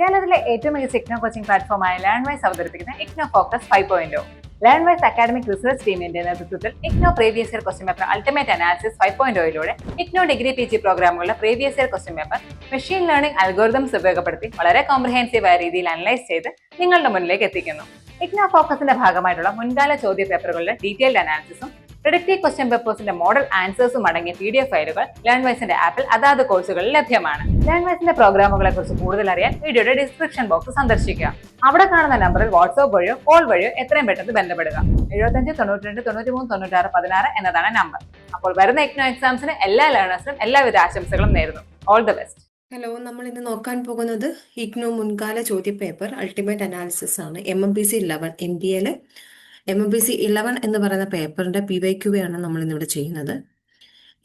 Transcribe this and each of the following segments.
കേരളത്തിലെ ഏറ്റവും മികച്ച ഇഗ്നോ കോച്ചിംഗ് പ്ലാറ്റ്ഫോമായ ലേൺവൈസ് അവതരിപ്പിക്കുന്ന IGNOU focus 5.0. Learnwise academic research ടീമിന്റെ നേതൃത്വത്തിൽ IGNOU previous year question paper ultimate analysis 5.0യിലൂടെ ഇഗ്നോ ഡിഗ്രി PG പ്രോഗ്രാമുകളുടെ previous year question paper machine learning algorithms ഉപയോഗപ്പെടുത്തി വളരെ കോംപ്രിഹെൻസീവായ രീതിയിൽ അനലൈസ് ചെയ്ത് നിങ്ങളുടെ മുന്നിലേക്ക് എത്തിക്കുന്നു. ഇഗ്നോ ഫോക്കസിന്റെ ഭാഗമായിട്ടുള്ള മുൻകാല ചോദ്യ പേപ്പറുകളുടെ ഡീറ്റെയിൽഡ് അനാലിസിസും പ്രിഡിക്റ്റീവ് ക്വസ്റ്റ്യൻ പേപ്പേഴ്സിന്റെ മോഡൽ ആൻസേഴ്സും അടങ്ങിയ PDF ഫയലുകൾ ലേൺവൈസിന്റെ ആപ്പിൽ അതാത് കോഴ്സുകളിൽ ലഭ്യമാണ്. ലേൺവൈസിന്റെ പ്രോഗ്രാമുകളെ കുറിച്ച് കൂടുതൽ അറിയാൻ വീഡിയോയുടെ ഡിസ്ക്രിപ്ഷൻ ബോക്സ് സന്ദർശിക്കുക. അവിടെ കാണുന്ന നമ്പറിൽ വാട്സ്ആപ്പ് വഴിയോ കോൾ വഴിയോ എത്രയും പെട്ടെന്ന് ബന്ധപ്പെടുക. 75 92 93 96 16 എന്നതാണ് നമ്പർ. അപ്പോൾ വരുന്ന ഇഗ്നോ എക്സാംസിന് എല്ലാ ലേണേഴ്സിനും എല്ലാവിധ ആശംസകളും നേരുന്നു. All the best. ഹലോ, നമ്മൾ ഇന്ന് നോക്കാൻ പോകുന്നത് ഇഗ്നോ മുൻകാല ചോദ്യ പേപ്പർ അൾട്ടിമേറ്റ് അനാലിസിസ് ആണ്. MMPC 11 MBA MMPC 11 എന്ന് പറയുന്ന പേപ്പറിന്റെ PYQ ആണ് നമ്മൾ ഇന്നിവിടെ ചെയ്യുന്നത്.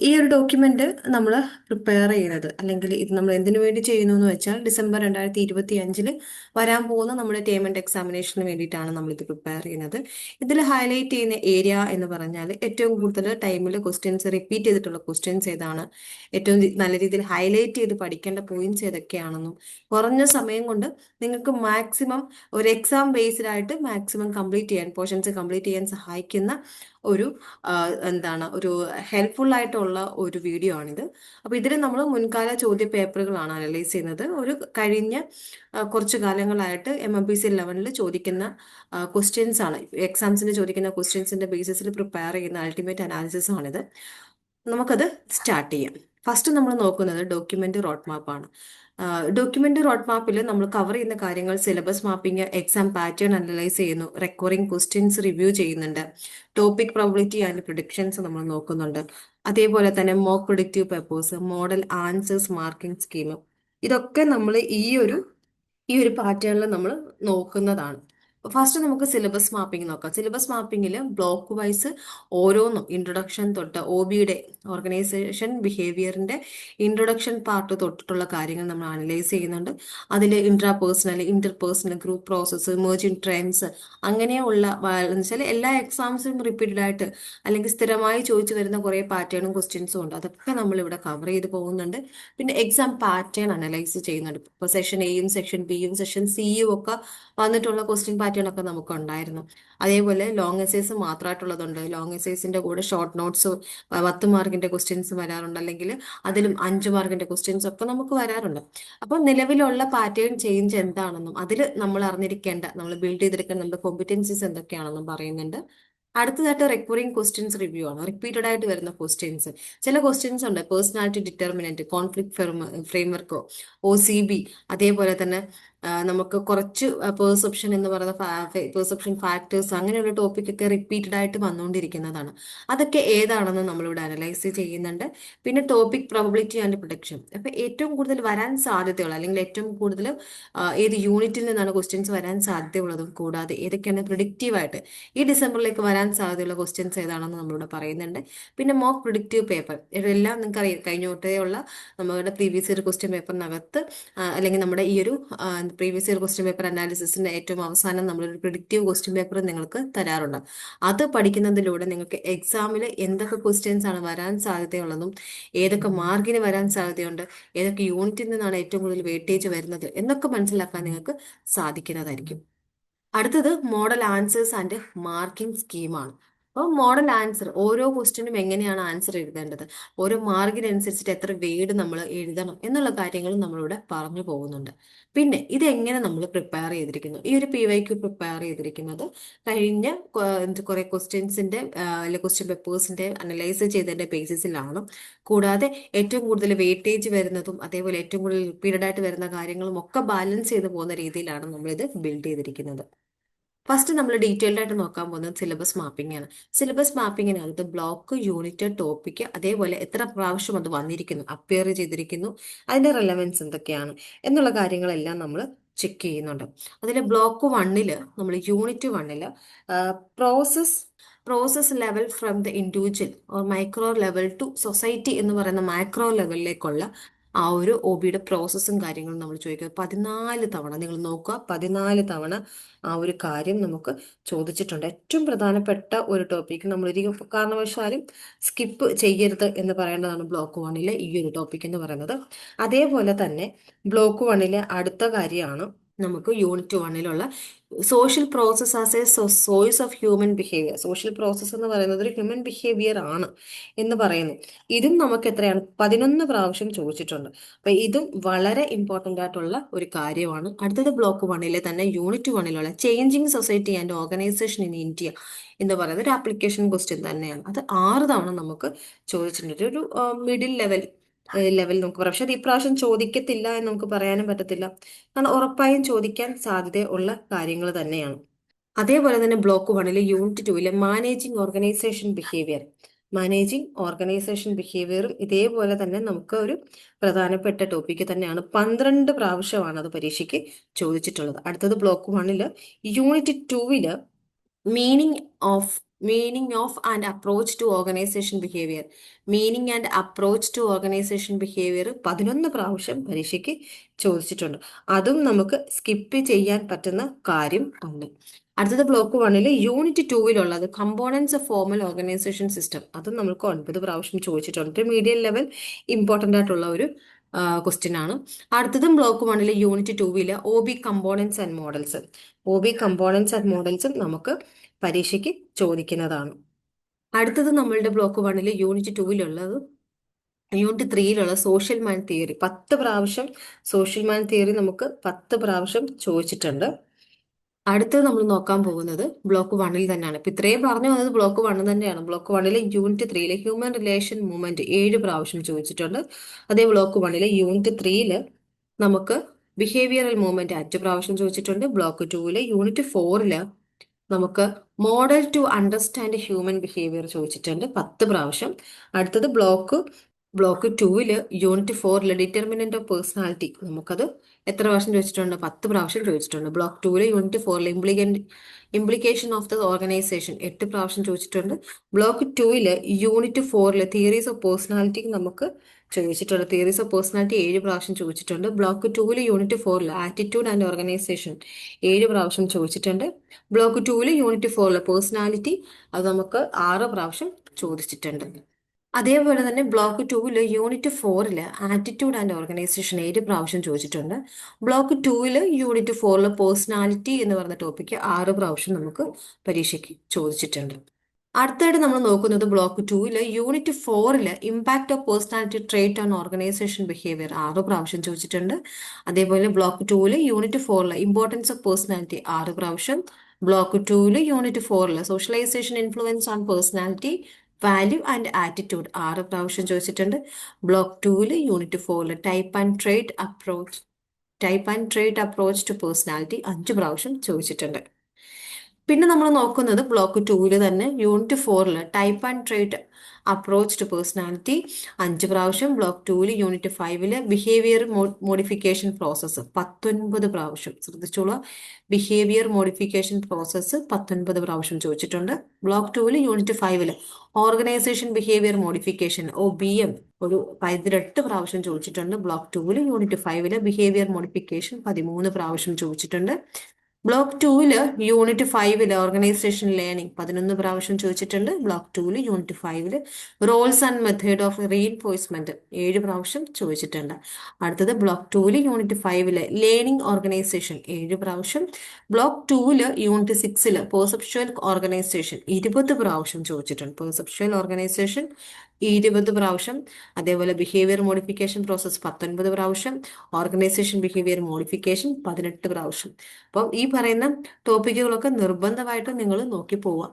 ഈ ഒരു ഡോക്യുമെന്റ് നമ്മൾ പ്രിപ്പയർ ചെയ്യുന്നത്, അല്ലെങ്കിൽ ഇത് നമ്മൾ എന്തിനു വേണ്ടി ചെയ്യുന്നു എന്ന് വെച്ചാൽ ഡിസംബർ 2025 വരാൻ പോകുന്ന നമ്മുടെ ടേം ആൻഡ് എക്സാമിനേഷന് വേണ്ടിയിട്ടാണ് നമ്മൾ ഇത് പ്രിപ്പയർ ചെയ്യുന്നത്. ഇതിൽ ഹൈലൈറ്റ് ചെയ്യുന്ന ഏരിയ എന്ന് പറഞ്ഞാൽ ഏറ്റവും കൂടുതൽ ടൈമിൽ ക്വസ്റ്റ്യൻസ് റിപ്പീറ്റ് ചെയ്തിട്ടുള്ള ക്വസ്റ്റ്യൻസ് ഏതാണ്, ഏറ്റവും നല്ല രീതിയിൽ ഹൈലൈറ്റ് ചെയ്ത് പഠിക്കേണ്ട പോയിന്റ്സ് ഏതൊക്കെയാണെന്നും, കുറഞ്ഞ സമയം കൊണ്ട് നിങ്ങൾക്ക് മാക്സിമം ഒരു എക്സാം ബേസ്ഡ് ആയിട്ട് മാക്സിമം കംപ്ലീറ്റ് ചെയ്യാൻ, പോർഷൻസ് കംപ്ലീറ്റ് ചെയ്യാൻ സഹായിക്കുന്ന ഒരു ഒരു ഹെൽപ്ഫുൾ ആയിട്ടുള്ള ഒരു വീഡിയോ ആണിത്. അപ്പോൾ ഇതിൽ നമ്മൾ മുൻകാല ചോദ്യ പേപ്പറുകളാണ് അനലൈസ് ചെയ്യുന്നത്. ഒരു കഴിഞ്ഞ കുറച്ചു കാലങ്ങളായിട്ട് MMPC 11 ചോദിക്കുന്ന ക്വസ്റ്റ്യൻസ് ആണ്, എക്സാംസിന് ചോദിക്കുന്ന ക്വസ്റ്റ്യൻസിന്റെ ബേസിസിൽ പ്രിപ്പയർ ചെയ്യുന്ന അൾട്ടിമേറ്റ് അനാലിസിസ് ആണിത്. നമുക്കത് സ്റ്റാർട്ട് ചെയ്യാം. ഫസ്റ്റ് നമ്മൾ നോക്കുന്നത് ഡോക്യുമെന്റ് റോഡ് മാപ്പാണ്. ഡോക്യുമെന്റ് റോഡ് മാപ്പിൽ നമ്മൾ കവർ ചെയ്യുന്ന കാര്യങ്ങൾ syllabus mapping, exam pattern analyse ചെയ്യുന്നു, റെക്കറിംഗ് ക്വസ്റ്റ്യൻസ് റിവ്യൂ ചെയ്യുന്നുണ്ട്, ടോപ്പിക് പ്രോബിലിറ്റി ആൻഡ് പ്രിഡിക്ഷൻസ് നമ്മൾ നോക്കുന്നുണ്ട്, അതേപോലെ തന്നെ mock predictive papers, model answers, marking scheme, ഇതൊക്കെ നമ്മൾ ഈ ഒരു പാറ്റേണിൽ നമ്മൾ നോക്കുന്നതാണ്. ഫസ്റ്റ് നമുക്ക് സിലബസ് മാപ്പിംഗ് നോക്കാം. സിലബസ് മാപ്പിംഗിൽ ബ്ലോക്ക് വൈസ് ഓരോന്നും ഇൻട്രൊഡക്ഷൻ തൊട്ട് OBയുടെ ഓർഗനൈസേഷൻ ബിഹേവിയറിന്റെ ഇൻട്രൊഡക്ഷൻ പാർട്ട് തൊട്ടിട്ടുള്ള കാര്യങ്ങൾ നമ്മൾ അനലൈസ് ചെയ്യുന്നുണ്ട്. അതിൽ intrapersonal, interpersonal, group process, emerging trends, അങ്ങനെയുള്ള എന്ന് വെച്ചാൽ എല്ലാ എക്സാംസിലും റിപ്പീറ്റഡ് ആയിട്ട് അല്ലെങ്കിൽ സ്ഥിരമായി ചോദിച്ചു വരുന്ന കുറേ പാറ്റേണും ക്വസ്റ്റ്യൻസും ഉണ്ട്. അതൊക്കെ നമ്മൾ ഇവിടെ കവർ ചെയ്ത് പോകുന്നുണ്ട്. പിന്നെ എക്സാം പാറ്റേൺ അനലൈസ് ചെയ്യുന്നുണ്ട്. ഇപ്പോൾ സെഷൻ Aയും സെഷൻ Bയും സെഷൻ Cയും ഒക്കെ വന്നിട്ടുള്ള ക്വസ്റ്റ്യൻ പാറ്റേൺ ഒക്കെ നമുക്ക് ഉണ്ടായിരുന്നു. അതേപോലെ ലോങ് എസേസ് മാത്രമായിട്ടുള്ളതുണ്ട്. ലോങ് എസേസിന്റെ കൂടെ ഷോർട്ട് നോട്ട്സ് 10 മാർക്കിന്റെ ക്വസ്റ്റ്യൻസ് വരാറുണ്ട്, അല്ലെങ്കിൽ അതിലും 5 മാർക്കിന്റെ ക്വസ്റ്റ്യൻസ് ഒക്കെ നമുക്ക് വരാറുണ്ട്. അപ്പോൾ നിലവിലുള്ള പാറ്റേൺ ചേഞ്ച് എന്താണെന്നും അതിൽ നമ്മൾ അറിഞ്ഞിരിക്കേണ്ട, നമ്മൾ ബിൽഡ് ചെയ്തെടുക്കേണ്ട നമ്മുടെ കോമ്പിറ്റൻസീസ് എന്തൊക്കെയാണെന്നും പറയുന്നുണ്ട്. അടുത്തതായിട്ട് റെക്കറിംഗ് ക്വസ്റ്റ്യൻസ് റിവ്യൂ ആണ്. റിപ്പീറ്റഡ് ആയിട്ട് വരുന്ന ക്വസ്റ്റ്യൻസ്, ചില ക്വസ്റ്റ്യൻസ് ഉണ്ട് പേഴ്സണാലിറ്റി ഡിറ്റർമിനന്റ്, കോൺഫ്ലിക്ട് ഫ്രെയിംവർക്കോ, OCB, അതേപോലെ തന്നെ നമുക്ക് കുറച്ച് പെർസെപ്ഷൻ എന്ന് പറയുന്ന പെർസെപ്ഷൻ ഫാക്ടേഴ്സ്, അങ്ങനെയുള്ള ടോപ്പിക്കൊക്കെ റിപ്പീറ്റഡ് ആയിട്ട് വന്നുകൊണ്ടിരിക്കുന്നതാണ്. അതൊക്കെ ഏതാണെന്ന് നമ്മളിവിടെ അനലൈസ് ചെയ്യുന്നുണ്ട്. പിന്നെ ടോപ്പിക് പ്രോബിലിറ്റി ആൻഡ് പ്രൊഡിക്ഷൻ, അപ്പൊ ഏറ്റവും കൂടുതൽ വരാൻ സാധ്യതയുള്ള, അല്ലെങ്കിൽ ഏറ്റവും കൂടുതൽ ഏത് യൂണിറ്റിൽ നിന്നാണ് ക്വസ്റ്റ്യൻസ് വരാൻ സാധ്യതയുള്ളതും, കൂടാതെ ഏതൊക്കെയാണ് പ്രിഡിക്റ്റീവായിട്ട് ഈ ഡിസംബറിലേക്ക് വരാൻ സാധ്യതയുള്ള ക്വസ്റ്റ്യൻസ് ഏതാണെന്ന് നമ്മളിവിടെ പറയുന്നുണ്ട്. പിന്നെ മോക്ക് പ്രിഡിക്റ്റീവ് പേപ്പർ, ഇതെല്ലാം നിങ്ങൾക്ക് അറിയാം, കഴിഞ്ഞോട്ടേ ഉള്ള നമ്മുടെ പ്രീവിയസ് ഇയർ ക്വസ്റ്റ്യൻ പേപ്പറിനകത്ത്, അല്ലെങ്കിൽ നമ്മുടെ ഈ ഒരു പ്രീവിയസ് ഇയർ ക്വസ്റ്റ്യൻ പേപ്പർ അനാലിസിസിന്റെ ഏറ്റവും അവസാനം നമ്മളൊരു പ്രിഡിക്റ്റീവ് ക്വസ്റ്റ്യൻ പേപ്പർ നിങ്ങൾക്ക് തരാറുണ്ട്. അത് പഠിക്കുന്നതിലൂടെ നിങ്ങൾക്ക് എക്സാമിൽ എന്തൊക്കെ ക്വസ്റ്റ്യൻസ് ആണ് വരാൻ സാധ്യതയുള്ളതും, ഏതൊക്കെ മാർക്കിന് വരാൻ സാധ്യതയുണ്ട്, ഏതൊക്കെ യൂണിറ്റിൽ നിന്നാണ് ഏറ്റവും കൂടുതൽ വെയിറ്റേജ് വരുന്നത് എന്നൊക്കെ മനസ്സിലാക്കാൻ നിങ്ങൾക്ക് സാധിക്കുന്നതായിരിക്കും. അടുത്തത് മോഡൽ ആൻസേഴ്സ് ആൻഡ് മാർക്കിംഗ് സ്കീമാണ്. അപ്പോൾ മോഡൽ ആൻസർ, ഓരോ ക്വസ്റ്റ്യനും എങ്ങനെയാണ് ആൻസർ എഴുതേണ്ടത്, ഓരോ മാർക്കിനനുസരിച്ചിട്ട് എത്ര വേർഡ് നമ്മൾ എഴുതണം എന്നുള്ള കാര്യങ്ങൾ നമ്മളിവിടെ പറഞ്ഞു പോകുന്നുണ്ട്. പിന്നെ ഇതെങ്ങനെ നമ്മൾ പ്രിപ്പയർ ചെയ്തിരിക്കുന്നു, ഈ ഒരു PYQ പ്രിപ്പയർ ചെയ്തിരിക്കുന്നത് കഴിഞ്ഞ കുറെ ക്വസ്റ്റ്യൻസിന്റെ അല്ലെങ്കിൽ ക്വസ്റ്റ്യൻ പേപ്പേഴ്സിന്റെ അനലൈസ് ചെയ്തതിന്റെ ബേസിസിലാണ്. കൂടാതെ ഏറ്റവും കൂടുതൽ വെയിറ്റേജ് വരുന്നതും, അതേപോലെ ഏറ്റവും കൂടുതൽ റിപ്പീറ്റഡ് ആയിട്ട് വരുന്ന കാര്യങ്ങളും ഒക്കെ ബാലൻസ് ചെയ്ത് പോകുന്ന രീതിയിലാണ് നമ്മളിത് ബിൽഡ് ചെയ്തിരിക്കുന്നത്. ഫസ്റ്റ് നമ്മൾ ഡീറ്റെയിൽഡ് ആയിട്ട് നോക്കാൻ പോകുന്നത് സിലബസ് മാപ്പിംഗ് ആണ്. സിലബസ് മാപ്പിങ്ങിനകത്ത് ബ്ലോക്ക്, യൂണിറ്റ്, ടോപ്പിക്ക്, അതേപോലെ എത്ര പ്രാവശ്യം അത് വന്നിരിക്കുന്നു, അപ്പിയർ ചെയ്തിരിക്കുന്നു, അതിന്റെ റെലവൻസ് എന്തൊക്കെയാണ് എന്നുള്ള കാര്യങ്ങളെല്ലാം നമ്മൾ ചെക്ക് ചെയ്യുന്നുണ്ട്. അതിൽ ബ്ലോക്ക് 1 നമ്മൾ unit 1 process level from the individual or micro level to society എന്ന് പറയുന്ന മൈക്രോ ലെവലിലേക്കുള്ള ആ ഒരു ഒ ബിയുടെ പ്രോസസ്സും കാര്യങ്ങളും നമ്മൾ ചോദിക്കുന്നത് 14 തവണ. നിങ്ങൾ നോക്കുക, 14 തവണ ആ ഒരു കാര്യം നമുക്ക് ചോദിച്ചിട്ടുണ്ട്. ഏറ്റവും പ്രധാനപ്പെട്ട ഒരു ടോപ്പിക് നമ്മൾ ഒരു കാരണവശാലും സ്കിപ്പ് ചെയ്യരുത് എന്ന് പറയേണ്ടതാണ് ബ്ലോക്ക് 1 ഈ ഒരു ടോപ്പിക് എന്ന് പറയുന്നത്. അതേപോലെ തന്നെ ബ്ലോക്ക് 1 അടുത്ത കാര്യമാണ് നമുക്ക് unit 1 social process as a source of human behaviour. Social process എന്ന് പറയുന്നത് ഒരു ഹ്യൂമൻ ബിഹേവിയർ ആണ് എന്ന് പറയുന്നു. ഇതും നമുക്ക് എത്രയാണ് 11 പ്രാവശ്യം ചോദിച്ചിട്ടുണ്ട്. അപ്പൊ ഇതും വളരെ ഇമ്പോർട്ടൻ്റ് ആയിട്ടുള്ള ഒരു കാര്യമാണ്. അടുത്തത് ബ്ലോക്ക് 1 തന്നെ unit 1 changing society and organisation in India എന്ന് പറയുന്നത് ഒരു ആപ്ലിക്കേഷൻ ക്വസ്റ്റ്യൻ തന്നെയാണ്. അത് 6 തവണ നമുക്ക് ചോദിച്ചിട്ടുണ്ട്. ഒരു മിഡിൽ ലെവൽ നമുക്ക് പറയാം. പക്ഷെ അത് ഇപ്രാവശ്യം ചോദിക്കത്തില്ല എന്ന് നമുക്ക് പറയാനും പറ്റത്തില്ല, കാരണം ഉറപ്പായും ചോദിക്കാൻ സാധ്യത ഉള്ള കാര്യങ്ങൾ തന്നെയാണ്. അതേപോലെ തന്നെ block 1 unit 2 managing organisation behaviour. Managing organisation ബിഹേവിയറും ഇതേപോലെ തന്നെ നമുക്ക് ഒരു പ്രധാനപ്പെട്ട ടോപ്പിക്ക് തന്നെയാണ്. 12 പ്രാവശ്യമാണ് അത് പരീക്ഷയ്ക്ക് ചോദിച്ചിട്ടുള്ളത്. അടുത്തത് block 1 unit 2 meaning of and approach to organisation behaviour. Meaning and approach to organisation behaviour 11 പ്രാവശ്യം പരീക്ഷയ്ക്ക് ചോദിച്ചിട്ടുണ്ട്. അതും നമുക്ക് സ്കിപ്പ് ചെയ്യാൻ പറ്റുന്ന കാര്യം ആണ്. അടുത്തത് block 1 unit 2 components of formal organisation system. അതും നമുക്ക് 9 പ്രാവശ്യം ചോദിച്ചിട്ടുണ്ട്. മീഡിയം ലെവൽ ഇമ്പോർട്ടൻ്റ് ആയിട്ടുള്ള ഒരു ക്വസ്റ്റ്യൻ ആണ്. അടുത്തതും block 1 unit 2 O B components and models. O B components and മോഡൽസും നമുക്ക് പരീക്ഷയ്ക്ക് ചോദിക്കുന്നതാണ്. അടുത്തത് നമ്മളുടെ block 1 unit 2 unit 3 social man theory. 10 പ്രാവശ്യം സോഷ്യൽ മാൻ തിയറി നമുക്ക് 10 പ്രാവശ്യം ചോദിച്ചിട്ടുണ്ട്. അടുത്തത് നമ്മൾ നോക്കാൻ പോകുന്നത് ബ്ലോക്ക് 1 തന്നെയാണ്. ഇപ്പൊ ഇത്രയും പറഞ്ഞു വന്നത് ബ്ലോക്ക് 1 തന്നെയാണ്. Block 1 unit 3 human relation movement 7 പ്രാവശ്യം ചോദിച്ചിട്ടുണ്ട്. അതേ ബ്ലോക്ക് 1 യൂണിറ്റ് 3 നമുക്ക് ബിഹേവിയറൽ മൂവ്മെന്റ് 5 പ്രാവശ്യം ചോദിച്ചിട്ടുണ്ട്. ബ്ലോക്ക് 2 യൂണിറ്റ് 4 നമുക്ക് model to understand human behaviour ചോദിച്ചിട്ടുണ്ട് 10 പ്രാവശ്യം. അടുത്തത് block 2 unit 4 determinant of personality. നമുക്കത് എത്ര പ്രാവശ്യം ചോദിച്ചിട്ടുണ്ട്? 10 പ്രാവശ്യം ചോദിച്ചിട്ടുണ്ട്. Block 2 unit 4 implication of the organisation 8 പ്രാവശ്യം ചോദിച്ചിട്ടുണ്ട്. Block 2 unit 4 theories of personality നമുക്ക് ചോദിച്ചിട്ടുണ്ട്. തിയറീസ് ഓഫ് പേഴ്സണാലിറ്റി 7 പ്രാവശ്യം ചോദിച്ചിട്ടുണ്ട്. Block 2 unit 4 attitude and organisation 7 പ്രാവശ്യം ചോദിച്ചിട്ടുണ്ട്. ബ്ലോക്ക് 2 യൂണിറ്റ് 4 പേഴ്സണാലിറ്റി അത് നമുക്ക് 6 പ്രാവശ്യം ചോദിച്ചിട്ടുണ്ട്. അതേപോലെ തന്നെ block 2 unit 4 attitude and organisation 7 പ്രാവശ്യം ചോദിച്ചിട്ടുണ്ട്. ബ്ലോക്ക് 2 യൂണിറ്റ് 4 പേഴ്സണാലിറ്റി എന്ന് പറയുന്ന ടോപ്പിക്ക് 6 പ്രാവശ്യം നമുക്ക് പരീക്ഷയ്ക്ക് ചോദിച്ചിട്ടുണ്ട്. അടുത്തായിട്ട് നമ്മൾ നോക്കുന്നത് block 2 unit 4 impact of personality trait on organisation behaviour 6 പ്രാവശ്യം ചോദിച്ചിട്ടുണ്ട്. അതേപോലെ block 2 unit 4 importance of personality 6 പ്രാവശ്യം. Block 2 unit 4 socialisation influence on personality value and attitude 6 പ്രാവശ്യം ചോദിച്ചിട്ടുണ്ട്. Block 2 unit 4 type and trait approach to personality 5 പ്രാവശ്യം ചോദിച്ചിട്ടുണ്ട്. പിന്നെ നമ്മൾ നോക്കുന്നത് ബ്ലോക്ക് 2 തന്നെ unit 4 type and trait approach to personality 5 പ്രാവശ്യം. Block 2 unit 5 behaviour modification process 19 പ്രാവശ്യം. ശ്രദ്ധിച്ചോളൂ, ബിഹേവിയർ മോഡിഫിക്കേഷൻ പ്രോസസ്സ് 19 പ്രാവശ്യം ചോദിച്ചിട്ടുണ്ട്. Block 2 unit 5 organisation behaviour modification OBM ഒരു 18 പ്രാവശ്യം ചോദിച്ചിട്ടുണ്ട്. ബ്ലോക്ക് 2 യൂണിറ്റ് 5 ബിഹേവിയർ മോഡിഫിക്കേഷൻ 13 പ്രാവശ്യം ചോദിച്ചിട്ടുണ്ട്. ബ്ലോക്ക് 2 യൂണിറ്റ് 5 ഓർഗനൈസേഷൻ ലേണിംഗ് 11 പ്രാവശ്യം ചോദിച്ചിട്ടുണ്ട്. Block 2 unit 5 roles and method of reinforcement 7 പ്രാവശ്യം ചോദിച്ചിട്ടുണ്ട്. അടുത്തത് ബ്ലോക്ക് 2 യൂണിറ്റ് 5 ലേണിംഗ് ഓർഗനൈസേഷൻ 7 പ്രാവശ്യം. ബ്ലോക്ക് 2 യൂണിറ്റ് 6 പെർസെപ്ച്വൽ ഓർഗനൈസേഷൻ 20 പ്രാവശ്യം ചോദിച്ചിട്ടുണ്ട്. പെർസെപ്ച്വൽ ഓർഗനൈസേഷൻ 20 പ്രാവശ്യം. അതേപോലെ ബിഹേവിയർ മോഡിഫിക്കേഷൻ പ്രോസസ് 19 പ്രാവശ്യം. ഓർഗനൈസേഷൻ ബിഹേവിയർ മോഡിഫിക്കേഷൻ 18 പ്രാവശ്യം. അപ്പം ഈ പറയുന്ന ടോപ്പിക്കുകളൊക്കെ നിർബന്ധമായിട്ട് നിങ്ങൾ നോക്കി പോവുക.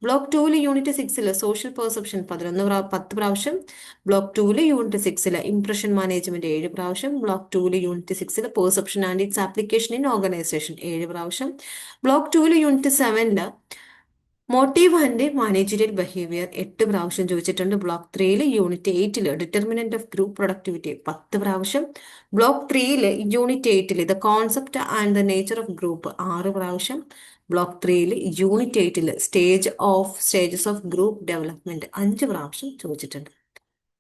ബ്ലോക്ക് 2 യൂണിറ്റ് 6 സോഷ്യൽ പെർസെപ്ഷൻ 10 പ്രാവശ്യം. ബ്ലോക്ക് 2 യൂണിറ്റ് 6 ഇംപ്രഷൻ മാനേജ്മെന്റ് 7 പ്രാവശ്യം. Block 2 unit 6 perception and its application in organisation 7 പ്രാവശ്യം. Block 2 unit 7 motive and managerial behaviour 8 പ്രാവശ്യം ചോദിച്ചിട്ടുണ്ട്. Block 3 unit 8 determinant of group productivity 10 പ്രാവശ്യം. Block 3 unit 8 the concept and the nature of group 6 പ്രാവശ്യം. Block 3 unit 8 stages of group development 5 പ്രാവശ്യം ചോദിച്ചിട്ടുണ്ട്.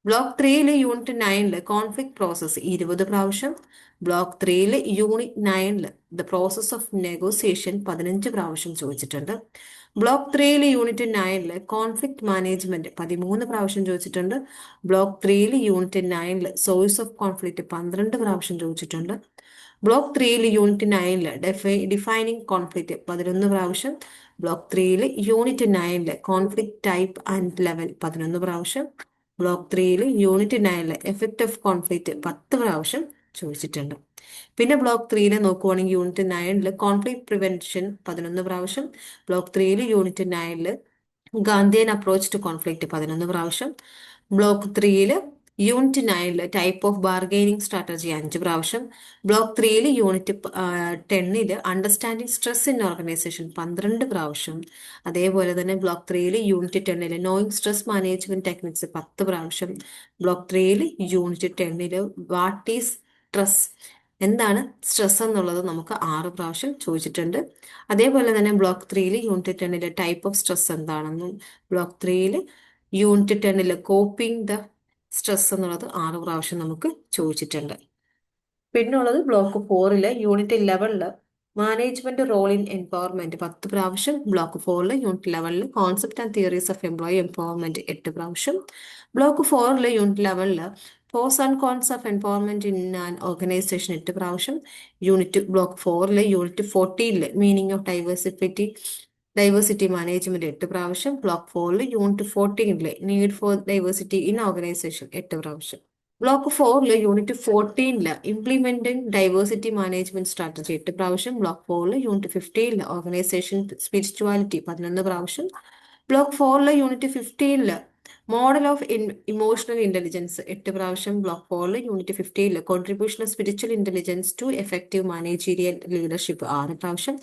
Block 3 unit 9 conflict process 20 പ്രാവശ്യം. Block 3 unit 9 the process of negotiation 15 പ്രാവശ്യം ചോദിച്ചിട്ടുണ്ട്. Block 3 unit 9 conflict management 13 പ്രാവശ്യം ചോദിച്ചിട്ടുണ്ട്. Block 3 unit 9 source of conflict 12 പ്രാവശ്യം ചോദിച്ചിട്ടുണ്ട്. ബ്ലോക്ക് 3 യൂണിറ്റ് 9 ഡിഫൈനിങ് കോൺഫ്ലിക്റ്റ് 11 പ്രാവശ്യം. Block 3 unit 9 conflict type and level 11 പ്രാവശ്യം. Block 3 unit 9 effect of conflict 10 പ്രാവശ്യം ചോദിച്ചിട്ടുണ്ട്. പിന്നെ ബ്ലോക്ക് 3 നോക്കുവാണെങ്കിൽ യൂണിറ്റ് 9 കോൺഫ്ലിക്ട് പ്രിവെൻഷൻ 11 പ്രാവശ്യം. Block 3 unit 9 Gandhian approach to conflict 11 പ്രാവശ്യം. Block 3 unit 9 type of bargaining strategy 5 പ്രാവശ്യം. Block 3 unit 10 understanding stress in organisation 12 പ്രാവശ്യം. അതേപോലെ തന്നെ block 3 unit 10 knowing stress management techniques 10 പ്രാവശ്യം. Block 3 unit 10 what is stress, എന്താണ് stress എന്നുള്ളത് നമുക്ക് 6 പ്രാവശ്യം ചോദിച്ചിട്ടുണ്ട്. അതേപോലെ തന്നെ block 3 unit 10 type of stress എന്താണെന്നും block 3 unit 10 coping the stress എന്നുള്ളത് 6 പ്രാവശ്യം നമുക്ക് ചോദിച്ചിട്ടുണ്ട്. പിന്നുള്ളത് block 4 unit 11 management role in empowerment 10 പ്രാവശ്യം. Block 4 unit 11 concept and theories of employee empowerment 8 പ്രാവശ്യം. Block 4 unit 11 pros and cons of empowerment in an organisation 8 പ്രാവശ്യം. Block 4 unit 14 meaning of diversity management 8 പ്രാവശ്യം. Block 4 unit 14 need for diversity in organisation 8 പ്രാവശ്യം. Block 4 unit 14 implementing diversity management strategy 8 പ്രാവശ്യം. Block 4 unit 15 organization spirituality 11 പ്രാവശ്യം. Block 4 unit 15 model of emotional intelligence 8 പ്രാവശ്യം. Block 4 unit 15 contribution of spiritual intelligence to effective managerial leadership 6 പ്രാവശ്യം.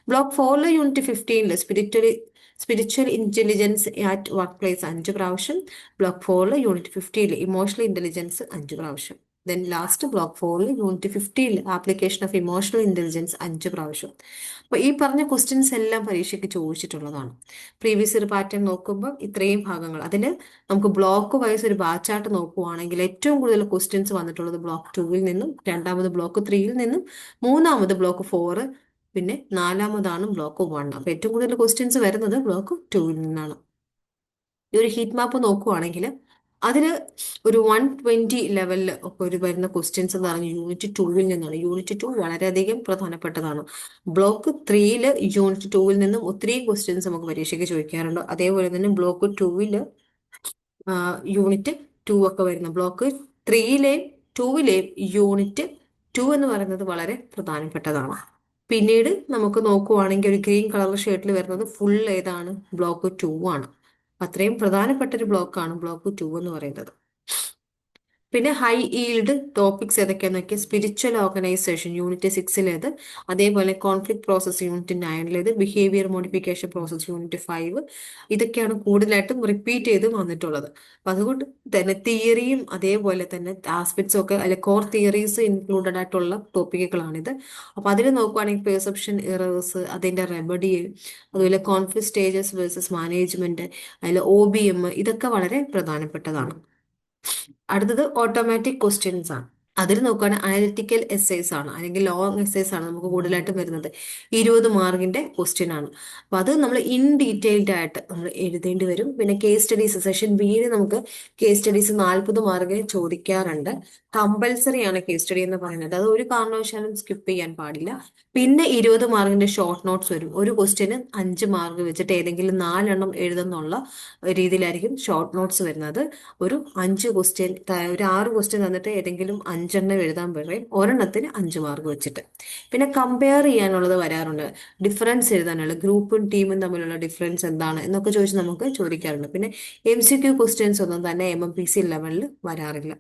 Block 4 unit 15 spiritual intelligence at work place 5 പ്രാവശ്യം. Block 4 unit 15 emotional intelligence 5 പ്രാവശ്യം. Then last block 4 unit 15 application of emotional intelligence 5 പ്രാവശ്യം. അപ്പൊ ഈ പറഞ്ഞ questions എല്ലാം പരീക്ഷയ്ക്ക് ചോദിച്ചിട്ടുള്ളതാണ്. പ്രീവിയസ് ഇയർ പാറ്റേൺ നോക്കുമ്പോൾ ഇത്രയും ഭാഗങ്ങൾ അതിൽ നമുക്ക് ബ്ലോക്ക് വൈസ് ഒരു ബാച്ചായിട്ട് നോക്കുവാണെങ്കിൽ ഏറ്റവും കൂടുതൽ ക്വസ്റ്റ്യൻസ് വന്നിട്ടുള്ളത് ബ്ലോക്ക് 2 നിന്നും, രണ്ടാമത് ബ്ലോക്ക് 3 നിന്നും, മൂന്നാമത് ബ്ലോക്ക് 4, പിന്നെ നാലാമതാണ് ബ്ലോക്ക് 1. അപ്പൊ ഏറ്റവും കൂടുതൽ ക്വസ്റ്റ്യൻസ് വരുന്നത് ബ്ലോക്ക് 2 നിന്നാണ്. ഈ ഒരു ഹീറ്റ് മാപ്പ് നോക്കുവാണെങ്കിൽ അതിൽ ഒരു 120 ലെവലിൽ ഒക്കെ ഒരു വരുന്ന ക്വസ്റ്റ്യൻസ് എന്ന് പറഞ്ഞാൽ യൂണിറ്റ് 2 നിന്നാണ്. യൂണിറ്റ് 2 വളരെയധികം പ്രധാനപ്പെട്ടതാണ്. ബ്ലോക്ക് 3 യൂണിറ്റ് 2 നിന്നും ഒത്തിരി ക്വസ്റ്റ്യൻസ് നമുക്ക് പരീക്ഷയ്ക്ക് ചോദിക്കാറുണ്ട്. അതേപോലെ തന്നെ ബ്ലോക്ക് 2 യൂണിറ്റ് 2 ഒക്കെ വരുന്ന ബ്ലോക്ക് 2 യൂണിറ്റ് 2 എന്ന് പറയുന്നത് വളരെ പ്രധാനപ്പെട്ടതാണ്. പിന്നീട് നമുക്ക് നോക്കുവാണെങ്കിൽ ഒരു ഗ്രീൻ കളർ ഷെയ്ഡിൽ വരുന്നത് ഫുൾ ഏതാണ്, ബ്ലോക്ക് 2 ആണ്. അത്രയും പ്രധാനപ്പെട്ട ഒരു ബ്ലോക്കാണ് ബ്ലോക്ക് 2 എന്ന് പറയുന്നത്. പിന്നെ ഹൈ ഈൽഡ് ടോപ്പിക്സ് ഏതൊക്കെയാന്ന് നോക്കിയാൽ സ്പിരിച്വൽ ഓർഗനൈസേഷൻ യൂണിറ്റ് 6 അതേപോലെ conflict process unit 9 behaviour modification process unit 5. ഇതൊക്കെയാണ് കൂടുതലായിട്ടും റിപ്പീറ്റ് ചെയ്ത് വന്നിട്ടുള്ളത്. അപ്പൊ അതുകൊണ്ട് തന്നെ തിയറിയും അതേപോലെ തന്നെ ആസ്പെക്ട്സും ഒക്കെ അല്ലെ കോർ തിയറീസ് ഇൻക്ലൂഡഡ് ആയിട്ടുള്ള ടോപ്പിക്കുകളാണിത്. അപ്പൊ അതിൽ നോക്കുവാണെങ്കിൽ പെർസെപ്ഷൻ എറേഴ്സ്, അതിന്റെ റെമഡി, അതുപോലെ കോൺഫ്ലിക്ട് സ്റ്റേജസ് വേഴ്സസ് മാനേജ്മെന്റ്, അതിൽ OBM, ഇതൊക്കെ വളരെ പ്രധാനപ്പെട്ടതാണ്. അടുത്തത് ഓട്ടോമാറ്റിക് ക്വസ്റ്റ്യൻസ് ആണ്. അതിൽ നോക്കുകയാണെങ്കിൽ അനലിറ്റിക്കൽ എസ്സേസ് ആണ്, അല്ലെങ്കിൽ ലോങ് എസ്സേസ് ആണ് നമുക്ക് കൂടുതലായിട്ടും വരുന്നത്. 20 മാർക്കിന്റെ ക്വസ്റ്റ്യൻ ആണ്. അപ്പൊ അത് നമ്മൾ ഇൻ ഡീറ്റെയിൽഡ് ആയിട്ട് നമ്മൾ എഴുതേണ്ടി വരും. പിന്നെ കേസ് സ്റ്റഡീസ് സെഷൻ ബിയിൽ നമുക്ക് കേസ് സ്റ്റഡീസ് 40 മാർക്കിന് ചോദിക്കാറുണ്ട്. കമ്പൽസറി ആണ് കേസ് സ്റ്റഡി എന്ന് പറയുന്നത്, അത് ഒരു കാരണവശാലും സ്കിപ്പ് ചെയ്യാൻ പാടില്ല. പിന്നെ 20 മാർക്കിന്റെ ഷോർട്ട് നോട്ട്സ് വരും. ഒരു ക്വസ്റ്റ്യന് 5 മാർക്ക് വെച്ചിട്ട് ഏതെങ്കിലും 4 എണ്ണം എഴുതുന്നുള്ള രീതിയിലായിരിക്കും ഷോർട്ട് നോട്ട്സ് വരുന്നത്. ഒരു 5 ക്വസ്റ്റ്യൻ, ഒരു 6 ക്വസ്റ്റ്യൻ തന്നിട്ട് ഏതെങ്കിലും 5 എണ്ണം എഴുതാൻ പറയും, ഒരെണ്ണത്തിന് 5 മാർക്ക് വെച്ചിട്ട്. പിന്നെ കമ്പയർ ചെയ്യാനുള്ളത് വരാറുണ്ട്, ഡിഫറൻസ് എഴുതാനുള്ള ഗ്രൂപ്പും ടീമും തമ്മിലുള്ള ഡിഫറൻസ് എന്താണ് എന്നൊക്കെ ചോദിച്ച് നമുക്ക് ചോദിക്കാറുണ്ട്. പിന്നെ MCQ ക്വസ്റ്റ്യൻസ് ഒന്നും തന്നെ MMPC ലെവലിൽ വരാറില്ല.